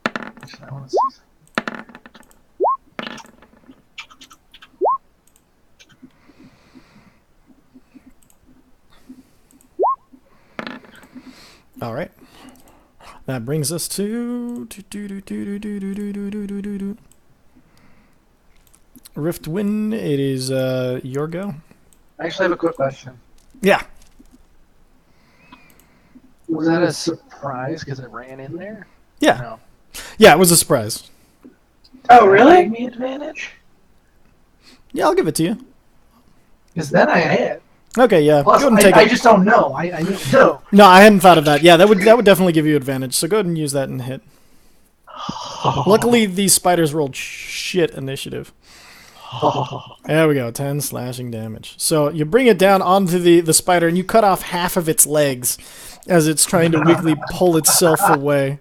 I want to see. All right. That brings us to Riftwind. It is your go. I actually have a quick question. Yeah. Was that a surprise because it ran in there? Yeah. No. Yeah, it was a surprise. Oh, really? Gave me advantage? Yeah, I'll give it to you. Because then I hit. Okay, yeah. Plus, go ahead and take I it. just don't know. I need to know. No, I hadn't thought of that. Yeah, that would definitely give you advantage. So go ahead and use that and hit. Luckily, these spiders rolled shit initiative. There we go, 10 slashing damage. So you bring it down onto the spider, and you cut off half of its legs as it's trying to weakly pull itself away.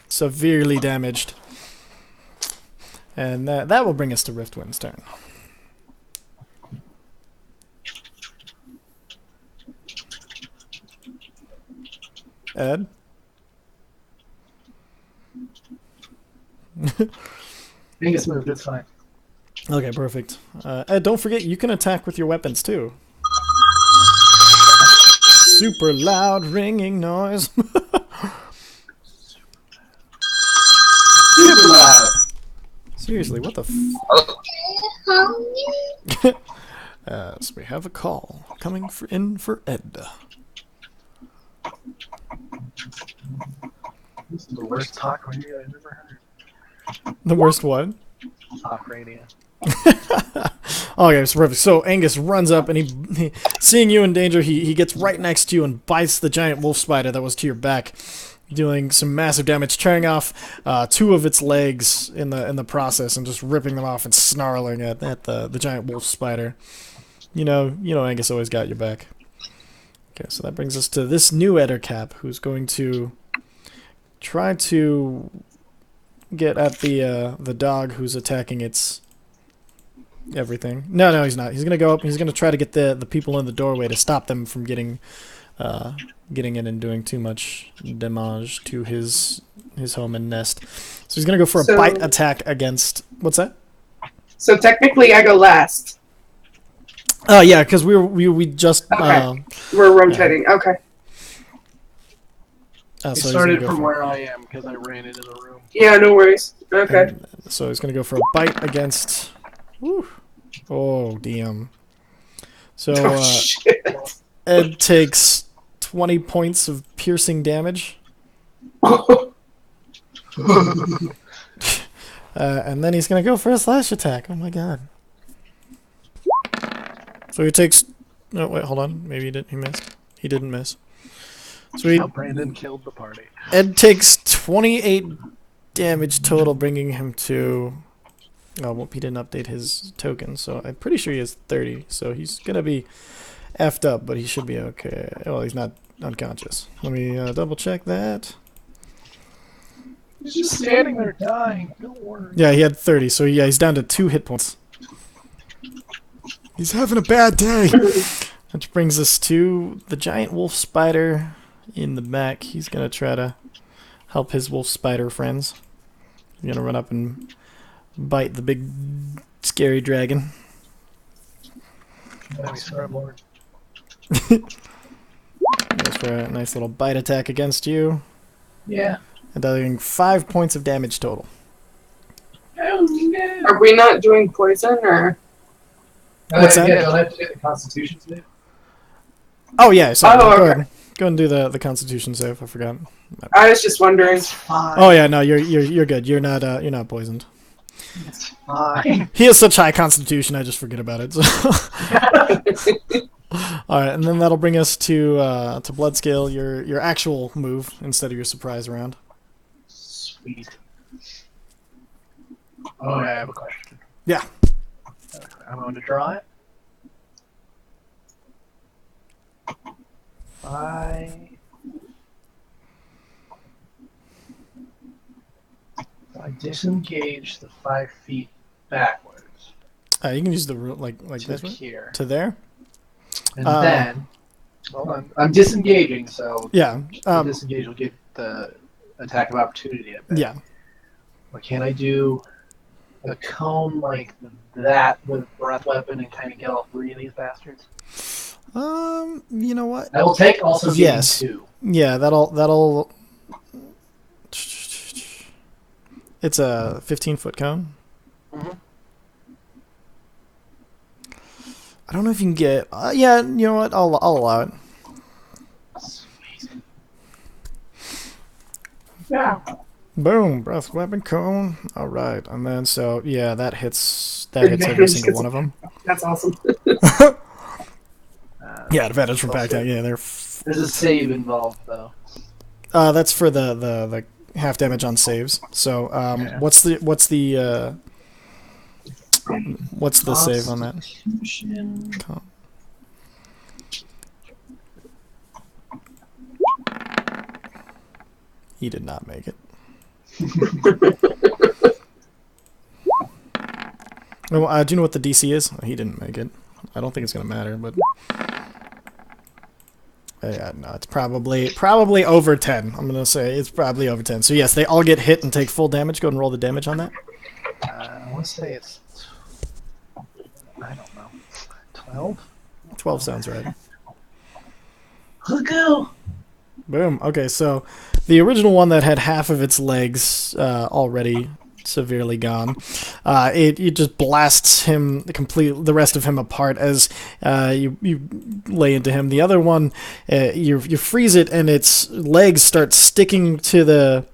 Severely damaged. And that will bring us to Riftwind's turn. Ed? Angus moved, it's fine. Okay, perfect. Ed, don't forget, you can attack with your weapons, too. Super loud ringing noise. Super loud. Seriously, what the f... Oh, we have a call coming in for Ed. This is the worst talk radio I've ever heard. The worst one? Talk radio. Okay, so perfect. So Angus runs up and he seeing you in danger, he gets right next to you and bites the giant wolf spider that was to your back, doing some massive damage, tearing off 2 of its legs in the process and just ripping them off and snarling at the giant wolf spider. You know Angus always got your back. Okay, so that brings us to this new Ettercap, who's going to try to get at the dog who's attacking its everything. No, he's not. He's gonna go up. He's gonna try to get the people in the doorway to stop them from getting in and doing too much damage to his home and nest. So he's gonna go for a bite attack against. What's that? So technically, I go last. Yeah, because we just Okay. We're rotating. Yeah. Okay. I started from where I am because I ran into the room. Yeah, no worries. Okay. And so he's gonna go for a bite against. Whew. Oh, damn. So Ed takes 20 points of piercing damage. And then he's going to go for a slash attack. Oh my god. So he takes... Oh, wait, hold on. Maybe he didn't. He missed. He didn't miss. So Brandon killed the party. Ed takes 28 damage total, bringing him to... Oh, well, he didn't update his token, so I'm pretty sure he has 30. So he's going to be effed up, but he should be okay. Well, he's not unconscious. Let me double check that. He's just standing there dying. Don't worry. Yeah, he had 30, so yeah, he's down to 2 hit points. He's having a bad day. Which brings us to the giant wolf spider in the back. He's going to try to help his wolf spider friends. He's going to run up and bite the big scary dragon. Goes for a nice little bite attack against you. Yeah. And dealing 5 points of damage total. Are we not doing poison or? What's that? Yeah, I'll have to do the Constitution save. Oh yeah, sorry. Oh, Go okay. ahead. Go and do the Constitution save. I forgot. I was just wondering. Oh yeah, no, you're good. You're not poisoned. It's fine. He has such high Constitution, I just forget about it. So. All right, and then that'll bring us to Bloodscale, your actual move instead of your surprise round. Sweet. Oh, I have a question. Yeah. I'm going to draw it. I disengage the 5 feet backwards. You can use the root like to this one? here. To there. And then, hold on, I'm disengaging, so Yeah. disengage will get the attack of opportunity. Yeah. But can I do a cone like that with breath weapon and kind of get all 3 of these bastards? You know what? That will take also Yes. 2. Yeah, that'll. It's a 15-foot cone. Mm-hmm. I don't know if you can get. Yeah, you know what? I'll allow it. Sweet. Yeah. Boom! Breath weapon cone. All right, and then so yeah, that hits every single one of them. That's awesome. Yeah, advantage from back down. Yeah, they're. There's a save involved though. That's for the half damage on saves. So Okay. what's the save on that? Con- He did not make it. Oh, do you know what the DC is? He didn't make it. I don't think it's gonna matter, but yeah, no, it's probably over 10. I'm gonna say it's probably over 10. So yes, they all get hit and take full damage. Go ahead and roll the damage on that. I want to say it's, I don't know, 12? 12 sounds right. Let's go! Boom. Okay, so the original one that had half of its legs already severely gone. It just blasts him the rest of him apart as you lay into him. The other one, you freeze it, and its legs start sticking to the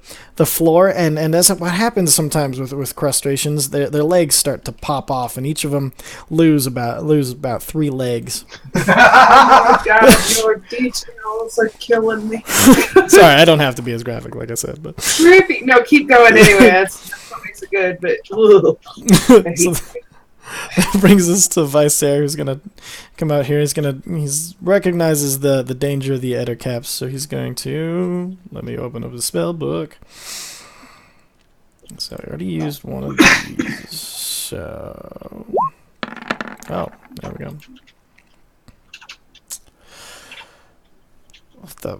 floor, and as what happens sometimes with crustaceans, their legs start to pop off, and each of them lose about 3 legs. Oh my god, your details are killing me. Sorry, I don't have to be as graphic, like I said, but Creepy. No, keep going anyway. That's what makes it good, but ugh. I hate so that brings us to Vicer, who's gonna come out here. He's recognizes the danger of the Ettercaps, so he's going to let me open up the spell book. So I already used one of these. So oh, there we go.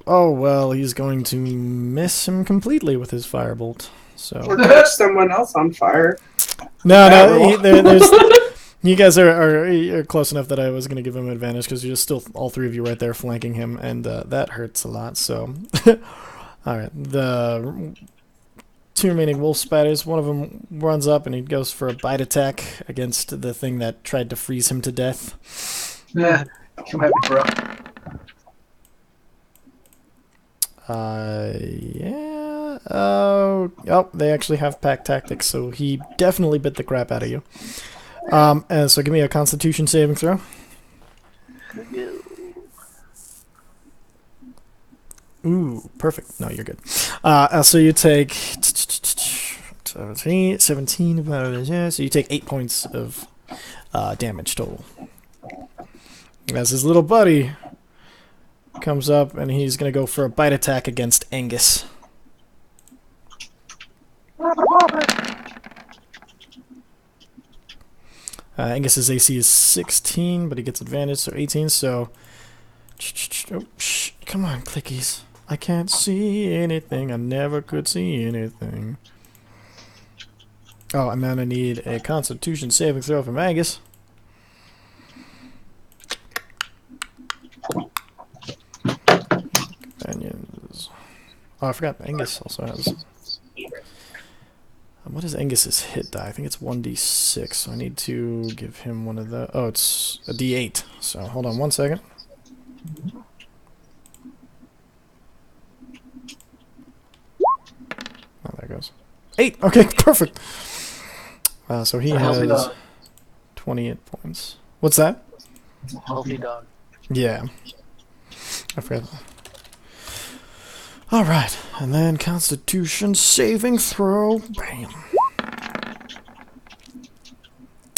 Oh well, he's going to miss him completely with his firebolt. So or catch someone else on fire. no, there's. You guys are close enough that I was going to give him advantage because you're still all 3 of you right there flanking him, and that hurts a lot. So, all right, the 2 remaining wolf spiders. One of them runs up and he goes for a bite attack against the thing that tried to freeze him to death. Yeah, come at me, bro. Yeah. Oh, they actually have pack tactics, so he definitely bit the crap out of you. And so give me a Constitution saving throw. Ooh, perfect. No, you're good. So you take 17, so you take 8 points of damage total. As his little buddy comes up, and he's going to go for a bite attack against Angus. Angus's AC is 16, but he gets advantage, so 18, so... Oh, shh, come on, clickies. I can't see anything. I never could see anything. Oh, and then I need a Constitution saving throw from Angus. Companions. Oh, I forgot Angus also has... What is Angus's hit die? I think it's 1d6, so I need to give him one of the... Oh, it's a d8. So, hold on one second. Oh, there it goes. 8! Okay, perfect! So he has 28 points. What's that? It's a healthy dog. Yeah. I forgot. Alright, and then Constitution saving throw. Bam.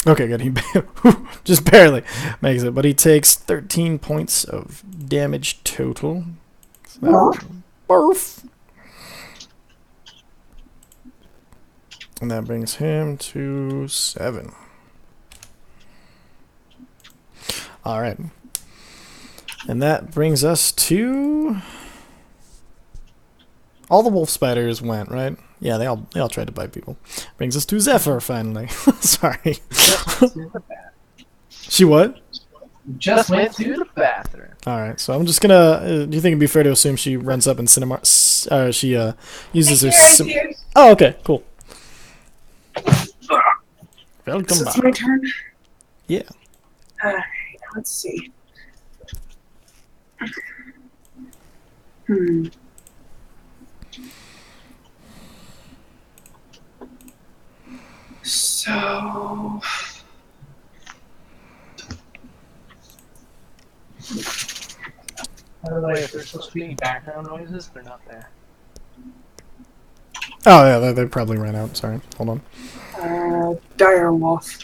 Okay, good. He just barely makes it, but he takes 13 points of damage total. So barf. And that brings him to 7. Alright. And that brings us to... All the wolf spiders went, right? Yeah, they all tried to bite people. Brings us to Zephyr, finally. Sorry. She what? Just went to the bathroom. Alright, so I'm just gonna... do you think it'd be fair to assume she runs up and she uses her... Oh, okay, cool. Welcome Is back. it my turn? Yeah. Alright, let's see. So... By the way, if there's supposed to be any background noises, they're not there. Oh, yeah, they probably ran out. Sorry. Hold on. Dire Wolf.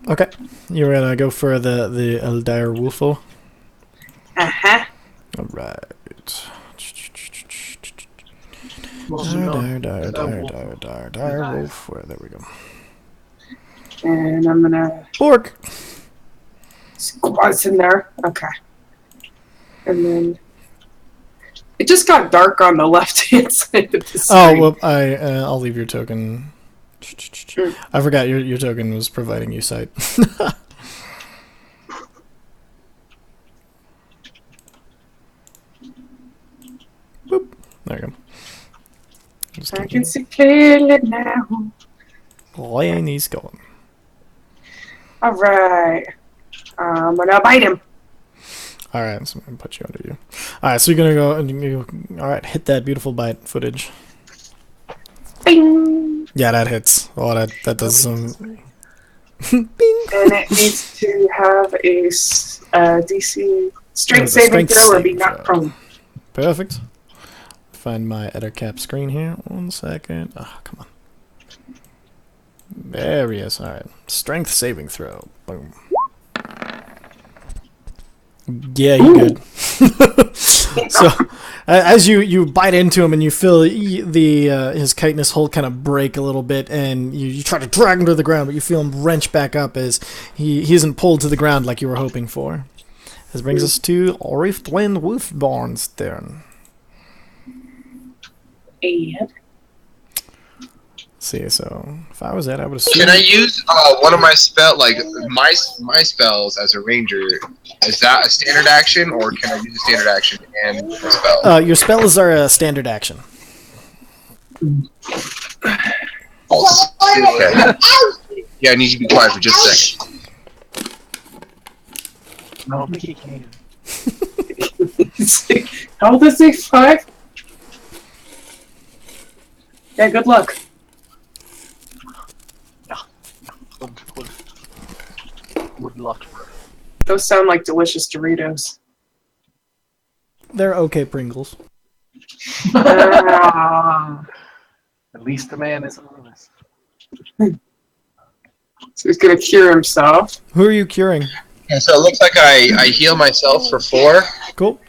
Okay. You're gonna go for the Dire Wolfo. Uh-huh. Alright. Dire Wolf. Where? There we go. And I'm gonna... Orc! Squats in there. Okay. And then... It just got dark on the left-hand side of the screen. Oh, well, I'll leave your token. I forgot your token was providing you sight. Boop. There you go. I can see clearly now. Lane, he's going. Alright. I'm gonna bite him. Alright, so I'm gonna put you under you. Alright, so you're gonna go and you. Alright, hit that beautiful bite footage. Bing! Yeah, that hits. Oh, that does some. Bing! And it needs to have a DC strength There's a saving strength throw or be saving knocked throw. prone. Perfect. Find my Ettercap screen here. 1 second. Oh, come on. There he is. Alright. Strength saving throw. Boom. Yeah, you good. So, as you bite into him and you feel his chitinous hull kind of break a little bit, and you try to drag him to the ground, but you feel him wrench back up as he isn't pulled to the ground like you were hoping for. This brings us to Riftwind Wolfborn's turn. And See, so if I was that, I would assume. Can I use one of my my spells as a ranger? Is that a standard action, or can I use a standard action and a spell? Your spells are a standard action. Okay. Yeah, I need you to be quiet for just a second. I don't think he can. how old is he? 5? Yeah, good luck. Would luck. Those sound like delicious Doritos. They're okay Pringles. Ah. At least the man is honest. So he's gonna cure himself. Who are you curing? Okay, so it looks like I heal myself for 4. Cool.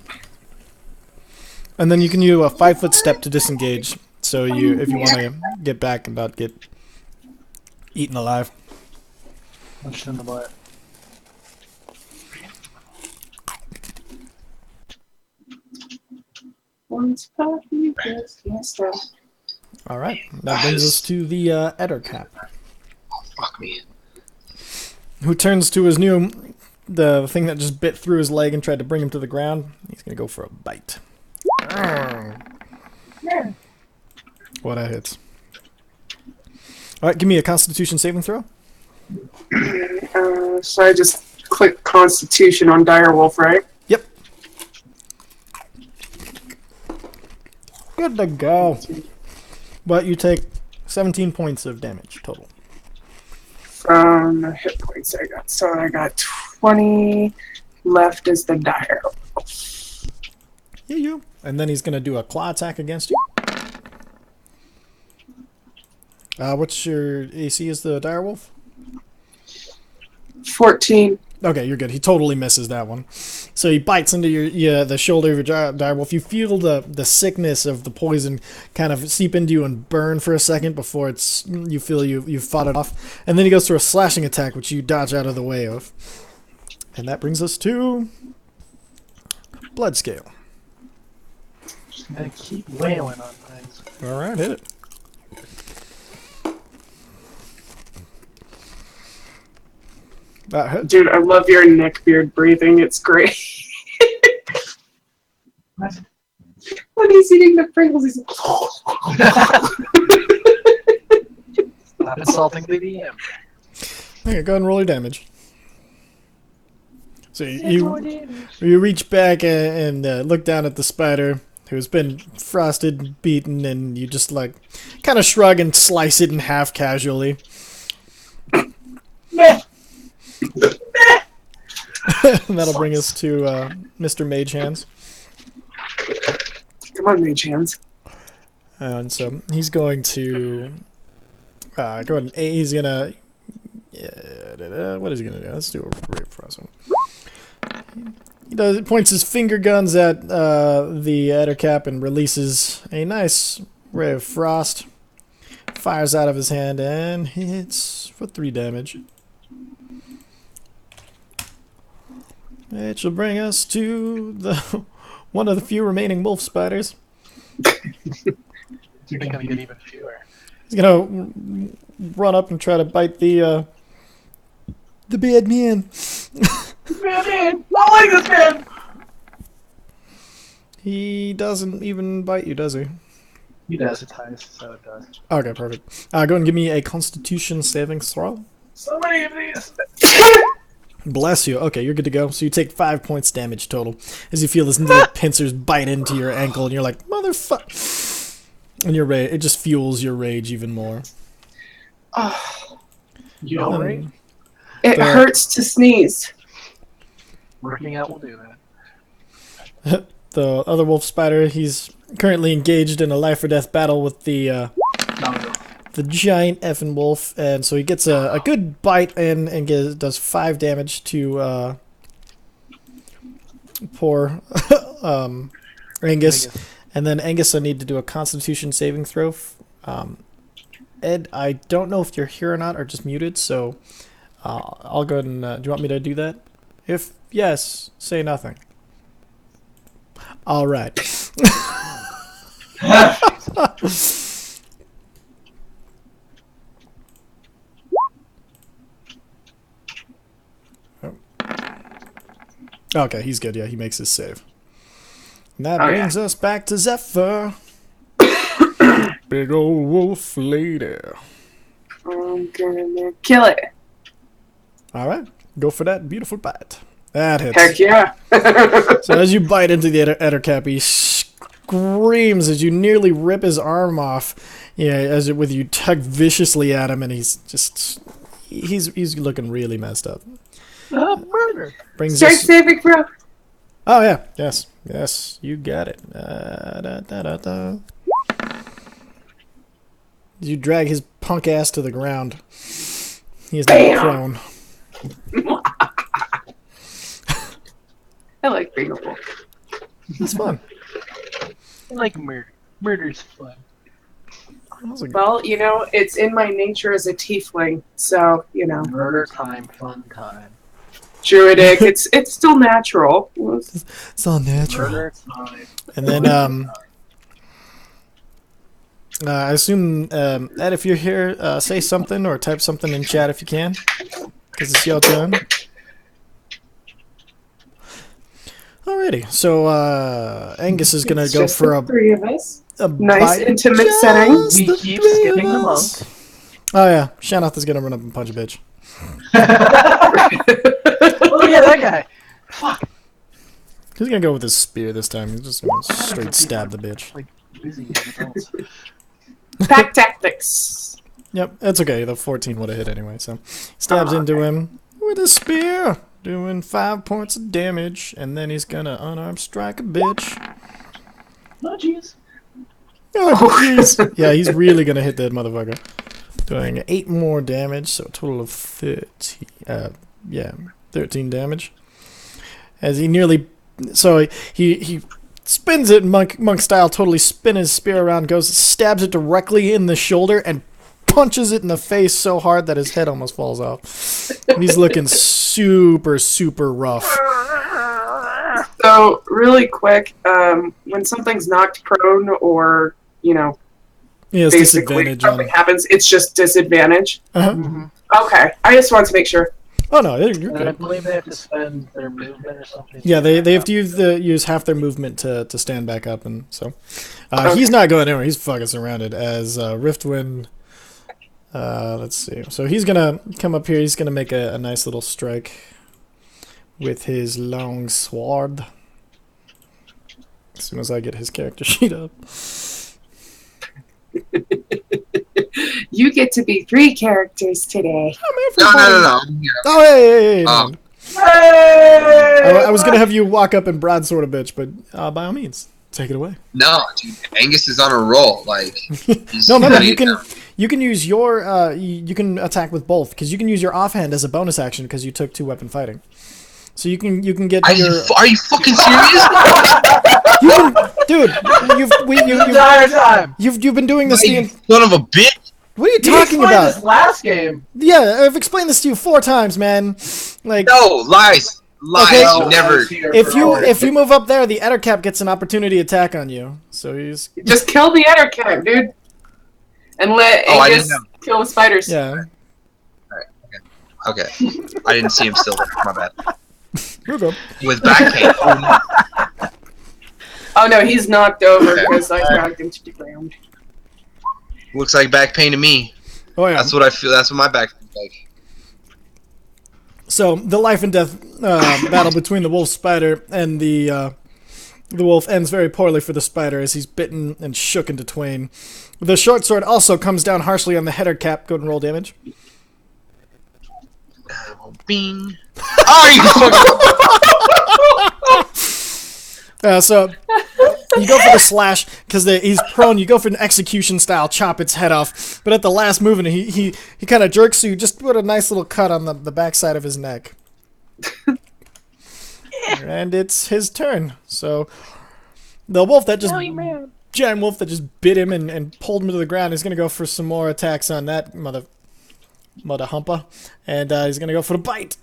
And then you can use a 5-foot step to disengage. So if you want to get back and not get eaten alive. Punch in the butt. Once puppy just can't stop. All right. That brings us to the Ettercap, Fuck me. who turns to his the thing that just bit through his leg and tried to bring him to the ground. He's gonna go for a bite. What that hits. All right, give me a Constitution saving throw. So I just click Constitution on Direwolf, right? Yep. Good to go. But you take 17 points of damage total. From the hit points I got. So I got 20 left as the Direwolf. Yeah, you. And then he's going to do a claw attack against you. What's your AC as the direwolf? 14. Okay, you're good. He totally misses that one. So he bites into the shoulder of your direwolf. You feel the sickness of the poison kind of seep into you and burn for a second before you feel you've fought it off. And then he goes through a slashing attack, which you dodge out of the way of. And that brings us to Bloodscale. Just gonna keep wailing on things. All right, hit it. That hit. Dude, I love your neckbeard breathing. It's great. What? When he's eating the Pringles, he's Stop insulting the DM. Okay, go ahead and roll your damage. So you reach back and look down at the spider who's been frosted and beaten, and you just like kind of shrug and slice it in half casually. That'll bring us to Mr. Mage Hands. Come on, Mage Hands. And so he's going to go ahead and he's gonna what is he gonna do? Let's do a rape frost one. He points his finger guns at the Ettercap and releases a nice ray of frost. Fires out of his hand and hits for 3 damage. It shall bring us to one of the few remaining wolf spiders. You're gonna get even fewer. He's gonna run up and try to bite the bad man. Man, I like this man! He doesn't even bite you, does he? He desensitized, so it does. Okay, perfect. Go ahead and give me a Constitution saving throw. So many of these. Bless you. Okay, you're good to go. So you take 5 points damage total as you feel this little pincers bite into your ankle, and you're like, motherfucker. And your it just fuels your rage even more. Oh, You don't rate? it hurts to sneeze. Working out will do that. The other wolf spider, he's currently engaged in a life or death battle with the giant effing wolf, and so he gets a good bite in and does 5 damage to poor Angus. And then Angus, I need to do a Constitution saving throw. Ed, I don't know if you're here or not, or just muted, so I'll go ahead and... do you want me to do that? If yes, say nothing. All right. Okay, he's good. Yeah, he makes his save. And that brings us back to Zephyr. Big old wolf lady. I'm gonna kill it. All right, go for that beautiful bite. That hits. Heck yeah. So as you bite into the Ettercap, he screams as you nearly rip his arm off. Yeah, with you tug viciously at him, and he's looking really messed up. Murder. Brings Strength us. saving throw. Oh yeah, yes, you got it. You drag his punk ass to the ground. He is now prone. I like being a wolf. It's fun. I like murder. Murder's fun. Well, you know, it's in my nature as a tiefling, so, you know. Murder time, fun time. Druidic, it's still natural. It's all natural. Murder time. And then, I assume, Ed, if you're here, say something or type something in chat if you can, because it's your turn. Alrighty, so Angus is gonna go for the three of us. a Nice bite. intimate setting. We The keep three skipping of the us. monk. Oh yeah, Shanoth is gonna run up and punch a bitch. Look at that guy. Fuck. He's gonna go with his spear this time. He's just gonna straight stab the bitch. Like busy adults. Pack tactics. Yep, that's okay. The 14 would have hit anyway, so stabs into him with a spear, doing 5 points of damage, and then he's gonna unarmed strike a bitch. Oh jeez. Oh, jeez. Yeah, he's really gonna hit that motherfucker. Doing 8 more damage, so a total of 13. 13 damage. As he nearly, so he spins it monk style, totally spin his spear around, stabs it directly in the shoulder, and punches it in the face so hard that his head almost falls off. He's looking super rough. So, really quick, when something's knocked prone or, you know, He has basically disadvantage something on. happens, it's just disadvantage. Uh-huh. Okay, I just want to make sure. Oh no, you're And I good. believe they have to spend their movement or something. Yeah, they have to use half their movement to stand back up, and so he's not going anywhere. He's fucking surrounded as Riftwind. Let's see. So he's gonna come up here. He's gonna make a nice little strike with his long sword. As soon as I get his character sheet up. You get to be 3 characters today. No. Oh, hey. Um, I was gonna have you walk up and broadsword a bitch, but by all means, take it away. No, dude, Angus is on a roll. Like, he's No, ready you can use your you can attack with both, because you can use your offhand as a bonus action because you took 2-weapon fighting. So you can get Are your you fucking serious? dude. You've been doing this. You son of a bitch! What are you You talking explained about? this last game. Yeah, I've explained this to you 4 times, man. Like, No, lies. Okay. You never. if you move up there, the Ettercap gets an opportunity attack on you. So he's Just kill the Ettercat, dude. And let Oh, I Angus didn't kill the spiders. yeah. Okay, I didn't see him still there. My bad. You're good. With back pain. Oh no, he's knocked over because I dragged him to the ground. Looks like back pain to me. Oh yeah. That's what I feel. That's what my back feels like. So the life and death battle between the wolf spider and the wolf ends very poorly for the spider as he's bitten and shook into twain. The short sword also comes down harshly on the header cap. Go ahead and roll damage. Bing. Oh, you fucking. So you go for the slash because he's prone. You go for an execution style chop its head off, but at the last movement he kind of jerks, so you just put a nice little cut on the backside of his neck. And it's his turn. So the wolf that just giant wolf that just bit him and pulled him to the ground is gonna go for some more attacks on that mother humper, and he's gonna go for the bite.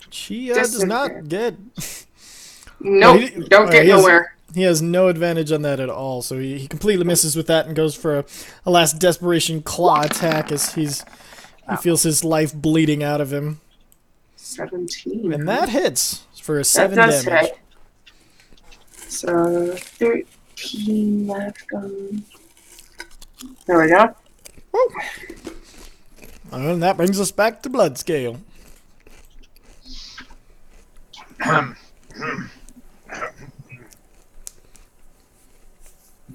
She does not get. Nope, don't get nowhere. He has no advantage on that at all, so he completely misses with that and goes for a last desperation claw attack as he feels his life bleeding out of him. 17. And that hits for a 7 that does damage. Hit. So 13 left on. There we go. And that brings us back to blood scale.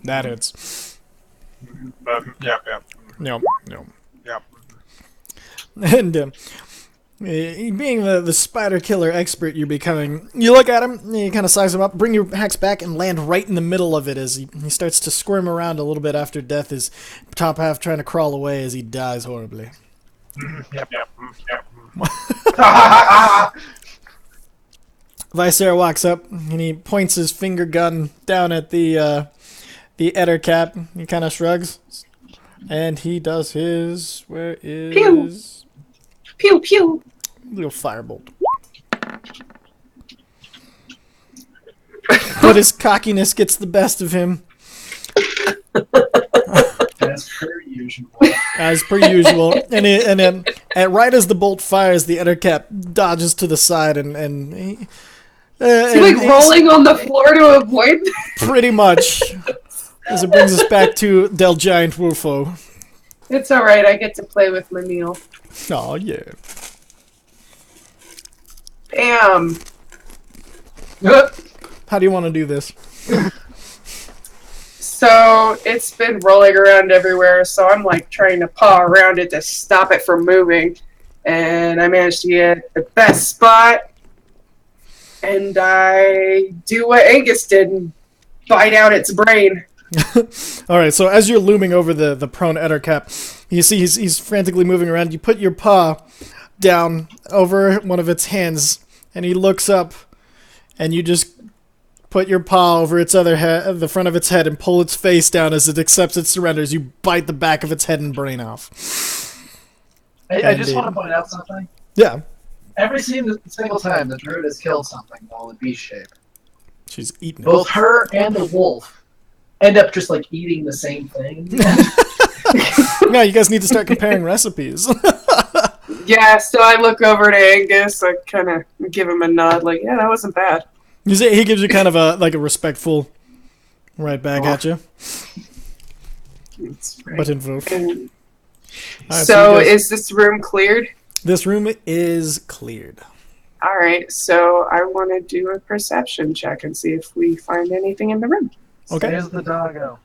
That hits. Yeah. No. Yeah. And being the spider killer expert you're becoming, you look at him, you kind of size him up, bring your axe back, and land right in the middle of it as he starts to squirm around a little bit after death, his top half trying to crawl away as he dies horribly. Yep. Vicer walks up and he points his finger gun down at the Eder cap. He kind of shrugs, and he does his. Where is? Pew pew. Little firebolt. But his cockiness gets the best of him. As per usual. As per usual. And then right as the bolt fires, the Eder cap dodges to the side and he. Is he like rolling on the floor to avoid? Pretty much. As it brings us back to Del Giant Wolfo. It's alright, I get to play with my meal. Oh yeah. Bam! How do you want to do this? So, it's been rolling around everywhere, so I'm like trying to paw around it to stop it from moving. And I managed to get the best spot. And I do what Angus did and bite out its brain. Alright, so as you're looming over the prone Eder cap, you see he's frantically moving around. You put your paw down over one of its hands, and he looks up, and you just put your paw over its other head, the front of its head, and pull its face down as it accepts its surrender. As you bite the back of its head and brain off. I just want to point out something. Yeah. Every single time the druid has killed something while in beast shape, She's eating it. both her and the wolf end up just like eating the same thing. No, you guys need to start comparing recipes. Yeah, so I look over to Angus, I kind of give him a nod, like, yeah, that wasn't bad. You see, he gives you kind of a respectful right back at you. That's right. But in wolf. And Alright, so, you guys- is this room cleared? This room is cleared. Alright, so I want to do a perception check and see if we find anything in the room. Okay. There's the doggo.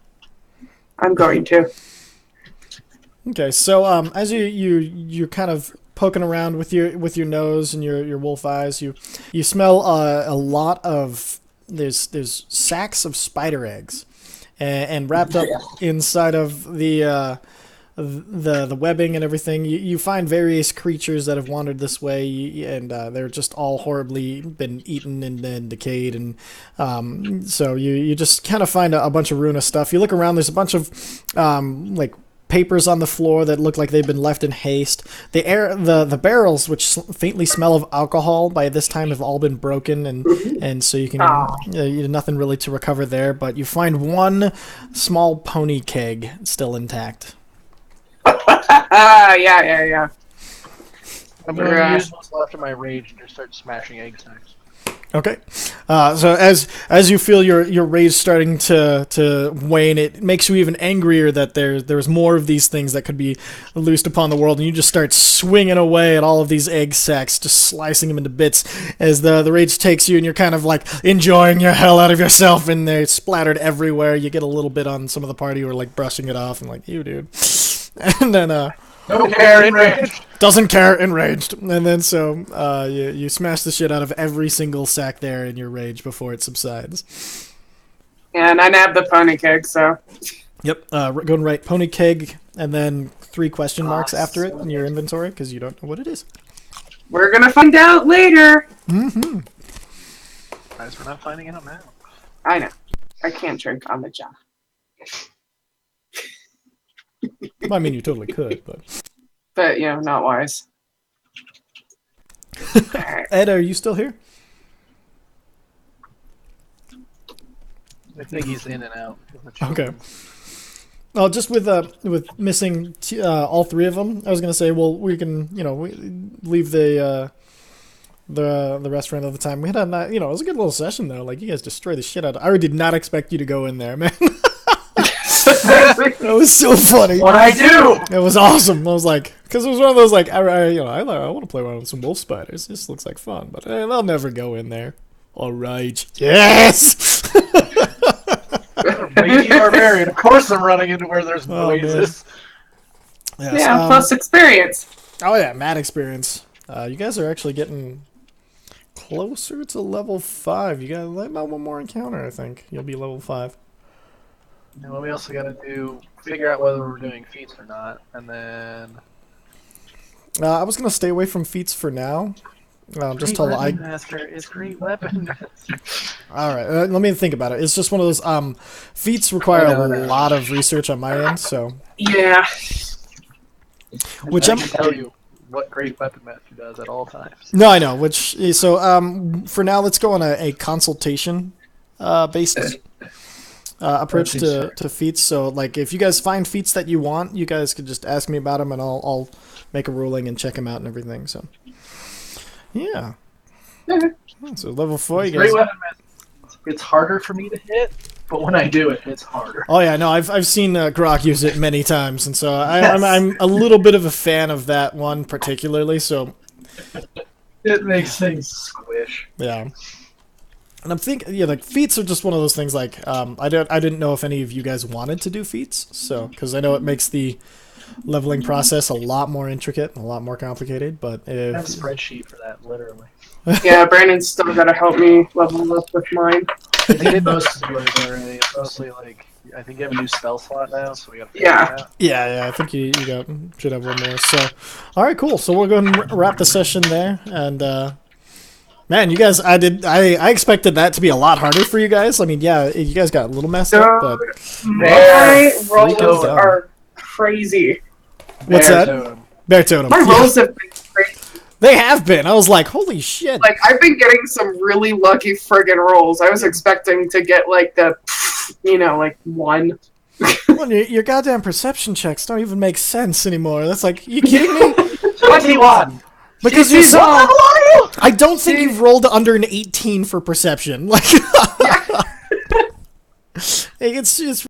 I'm going to. Okay, so as you're kind of poking around with your nose and your wolf eyes, you smell a lot of there's sacks of spider eggs, and wrapped up inside of the webbing and everything. You find various creatures that have wandered this way, and they're just all horribly been eaten and decayed, and so you just kind of find a bunch of ruinous stuff. You look around, there's a bunch of like papers on the floor that look like they've been left in haste. The barrels, which faintly smell of alcohol, by this time have all been broken, and so you can nothing really to recover there. But you find one small pony keg still intact. Yeah. I'm going to use what's left of my rage and just start smashing egg snacks. Okay. So as you feel your rage starting to wane, it makes you even angrier that there's more of these things that could be loosed upon the world, and you just start swinging away at all of these egg sacs, just slicing them into bits as the rage takes you, and you're kind of like enjoying your hell out of yourself, and they're splattered everywhere. You get a little bit on some of the party who are like brushing it off and like, you dude. And then Don't care, enraged. doesn't care, enraged. And then so you smash the shit out of every single sack there in your rage before it subsides. And I nabbed the pony keg, so. Yep, go and write pony keg and then 3 question marks after it in your inventory because you don't know what it is. We're gonna find out later. Mm-hmm. Guys, we're not finding out now. I know. I can't drink on the job. I mean, you totally could, but... But, not wise. Alright. Ed, are you still here? I think he's in and out. Okay. Well, just with missing all 3 of them, I was gonna say, well, we can leave the rest for another time. We had a it was a good little session though. Like you guys destroyed the shit out. I did not expect you to go in there, man. That was so funny. What I do? It was awesome. I was like, because it was one of those like, I want to play around with some wolf spiders. This looks like fun, but they'll never go in there. All right. Yes. Ragey barbarian. Of course, I'm running into where there's noises. Yes, Yeah, plus experience. Oh yeah, mad experience. You guys are actually getting closer to level 5. You got about one more encounter, I think. You'll be level 5. And we also got to figure out whether we're doing feats or not, and then. I was gonna stay away from feats for now. Just till I. Master is great weapon. All right, let me think about it. It's just one of those feats require a lot of research on my end, so. Yeah. Which I can tell you what great weapon master does at all times. No, I know. Which so for now, let's go on a consultation based approach to feats. So like, if you guys find feats that you want, you guys could just ask me about them, and I'll make a ruling and check them out and everything. So. Yeah. So level 4, you guys. Great weapon master. It's harder for me to hit, but when I do it, it's harder. Oh yeah, no, I've seen Grok use it many times, and so Yes. I'm a little bit of a fan of that one particularly. So It makes things squish. yeah, and I'm thinking, yeah, like feats are just one of those things. Like I didn't know if any of you guys wanted to do feats, so because I know it makes the leveling process a lot more intricate and a lot more complicated. But I have a if spreadsheet for that, literally. Yeah, Brandon's still gotta help me level up with mine. I did most of yours already. It's mostly like, I think you have a new spell slot now, so we gotta figure Yeah. it out. yeah, I think you should have one more. So all right, cool. So we're going to wrap the session there, and man, you guys, I expected that to be a lot harder for you guys. I mean, yeah, you guys got a little messed up, but My rolls Freak out. are crazy. what's Bear that? totem. Bear totem. My Yeah. rolls have been crazy. They have been. I was like, holy shit. Like, I've been getting some really lucky friggin' rolls. I was expecting to get, like, the, like, 1. Well, your goddamn perception checks don't even make sense anymore. That's like, you kidding me? 21! Because you're so. What level are you? I don't think you've rolled under an 18 for perception. Like, it's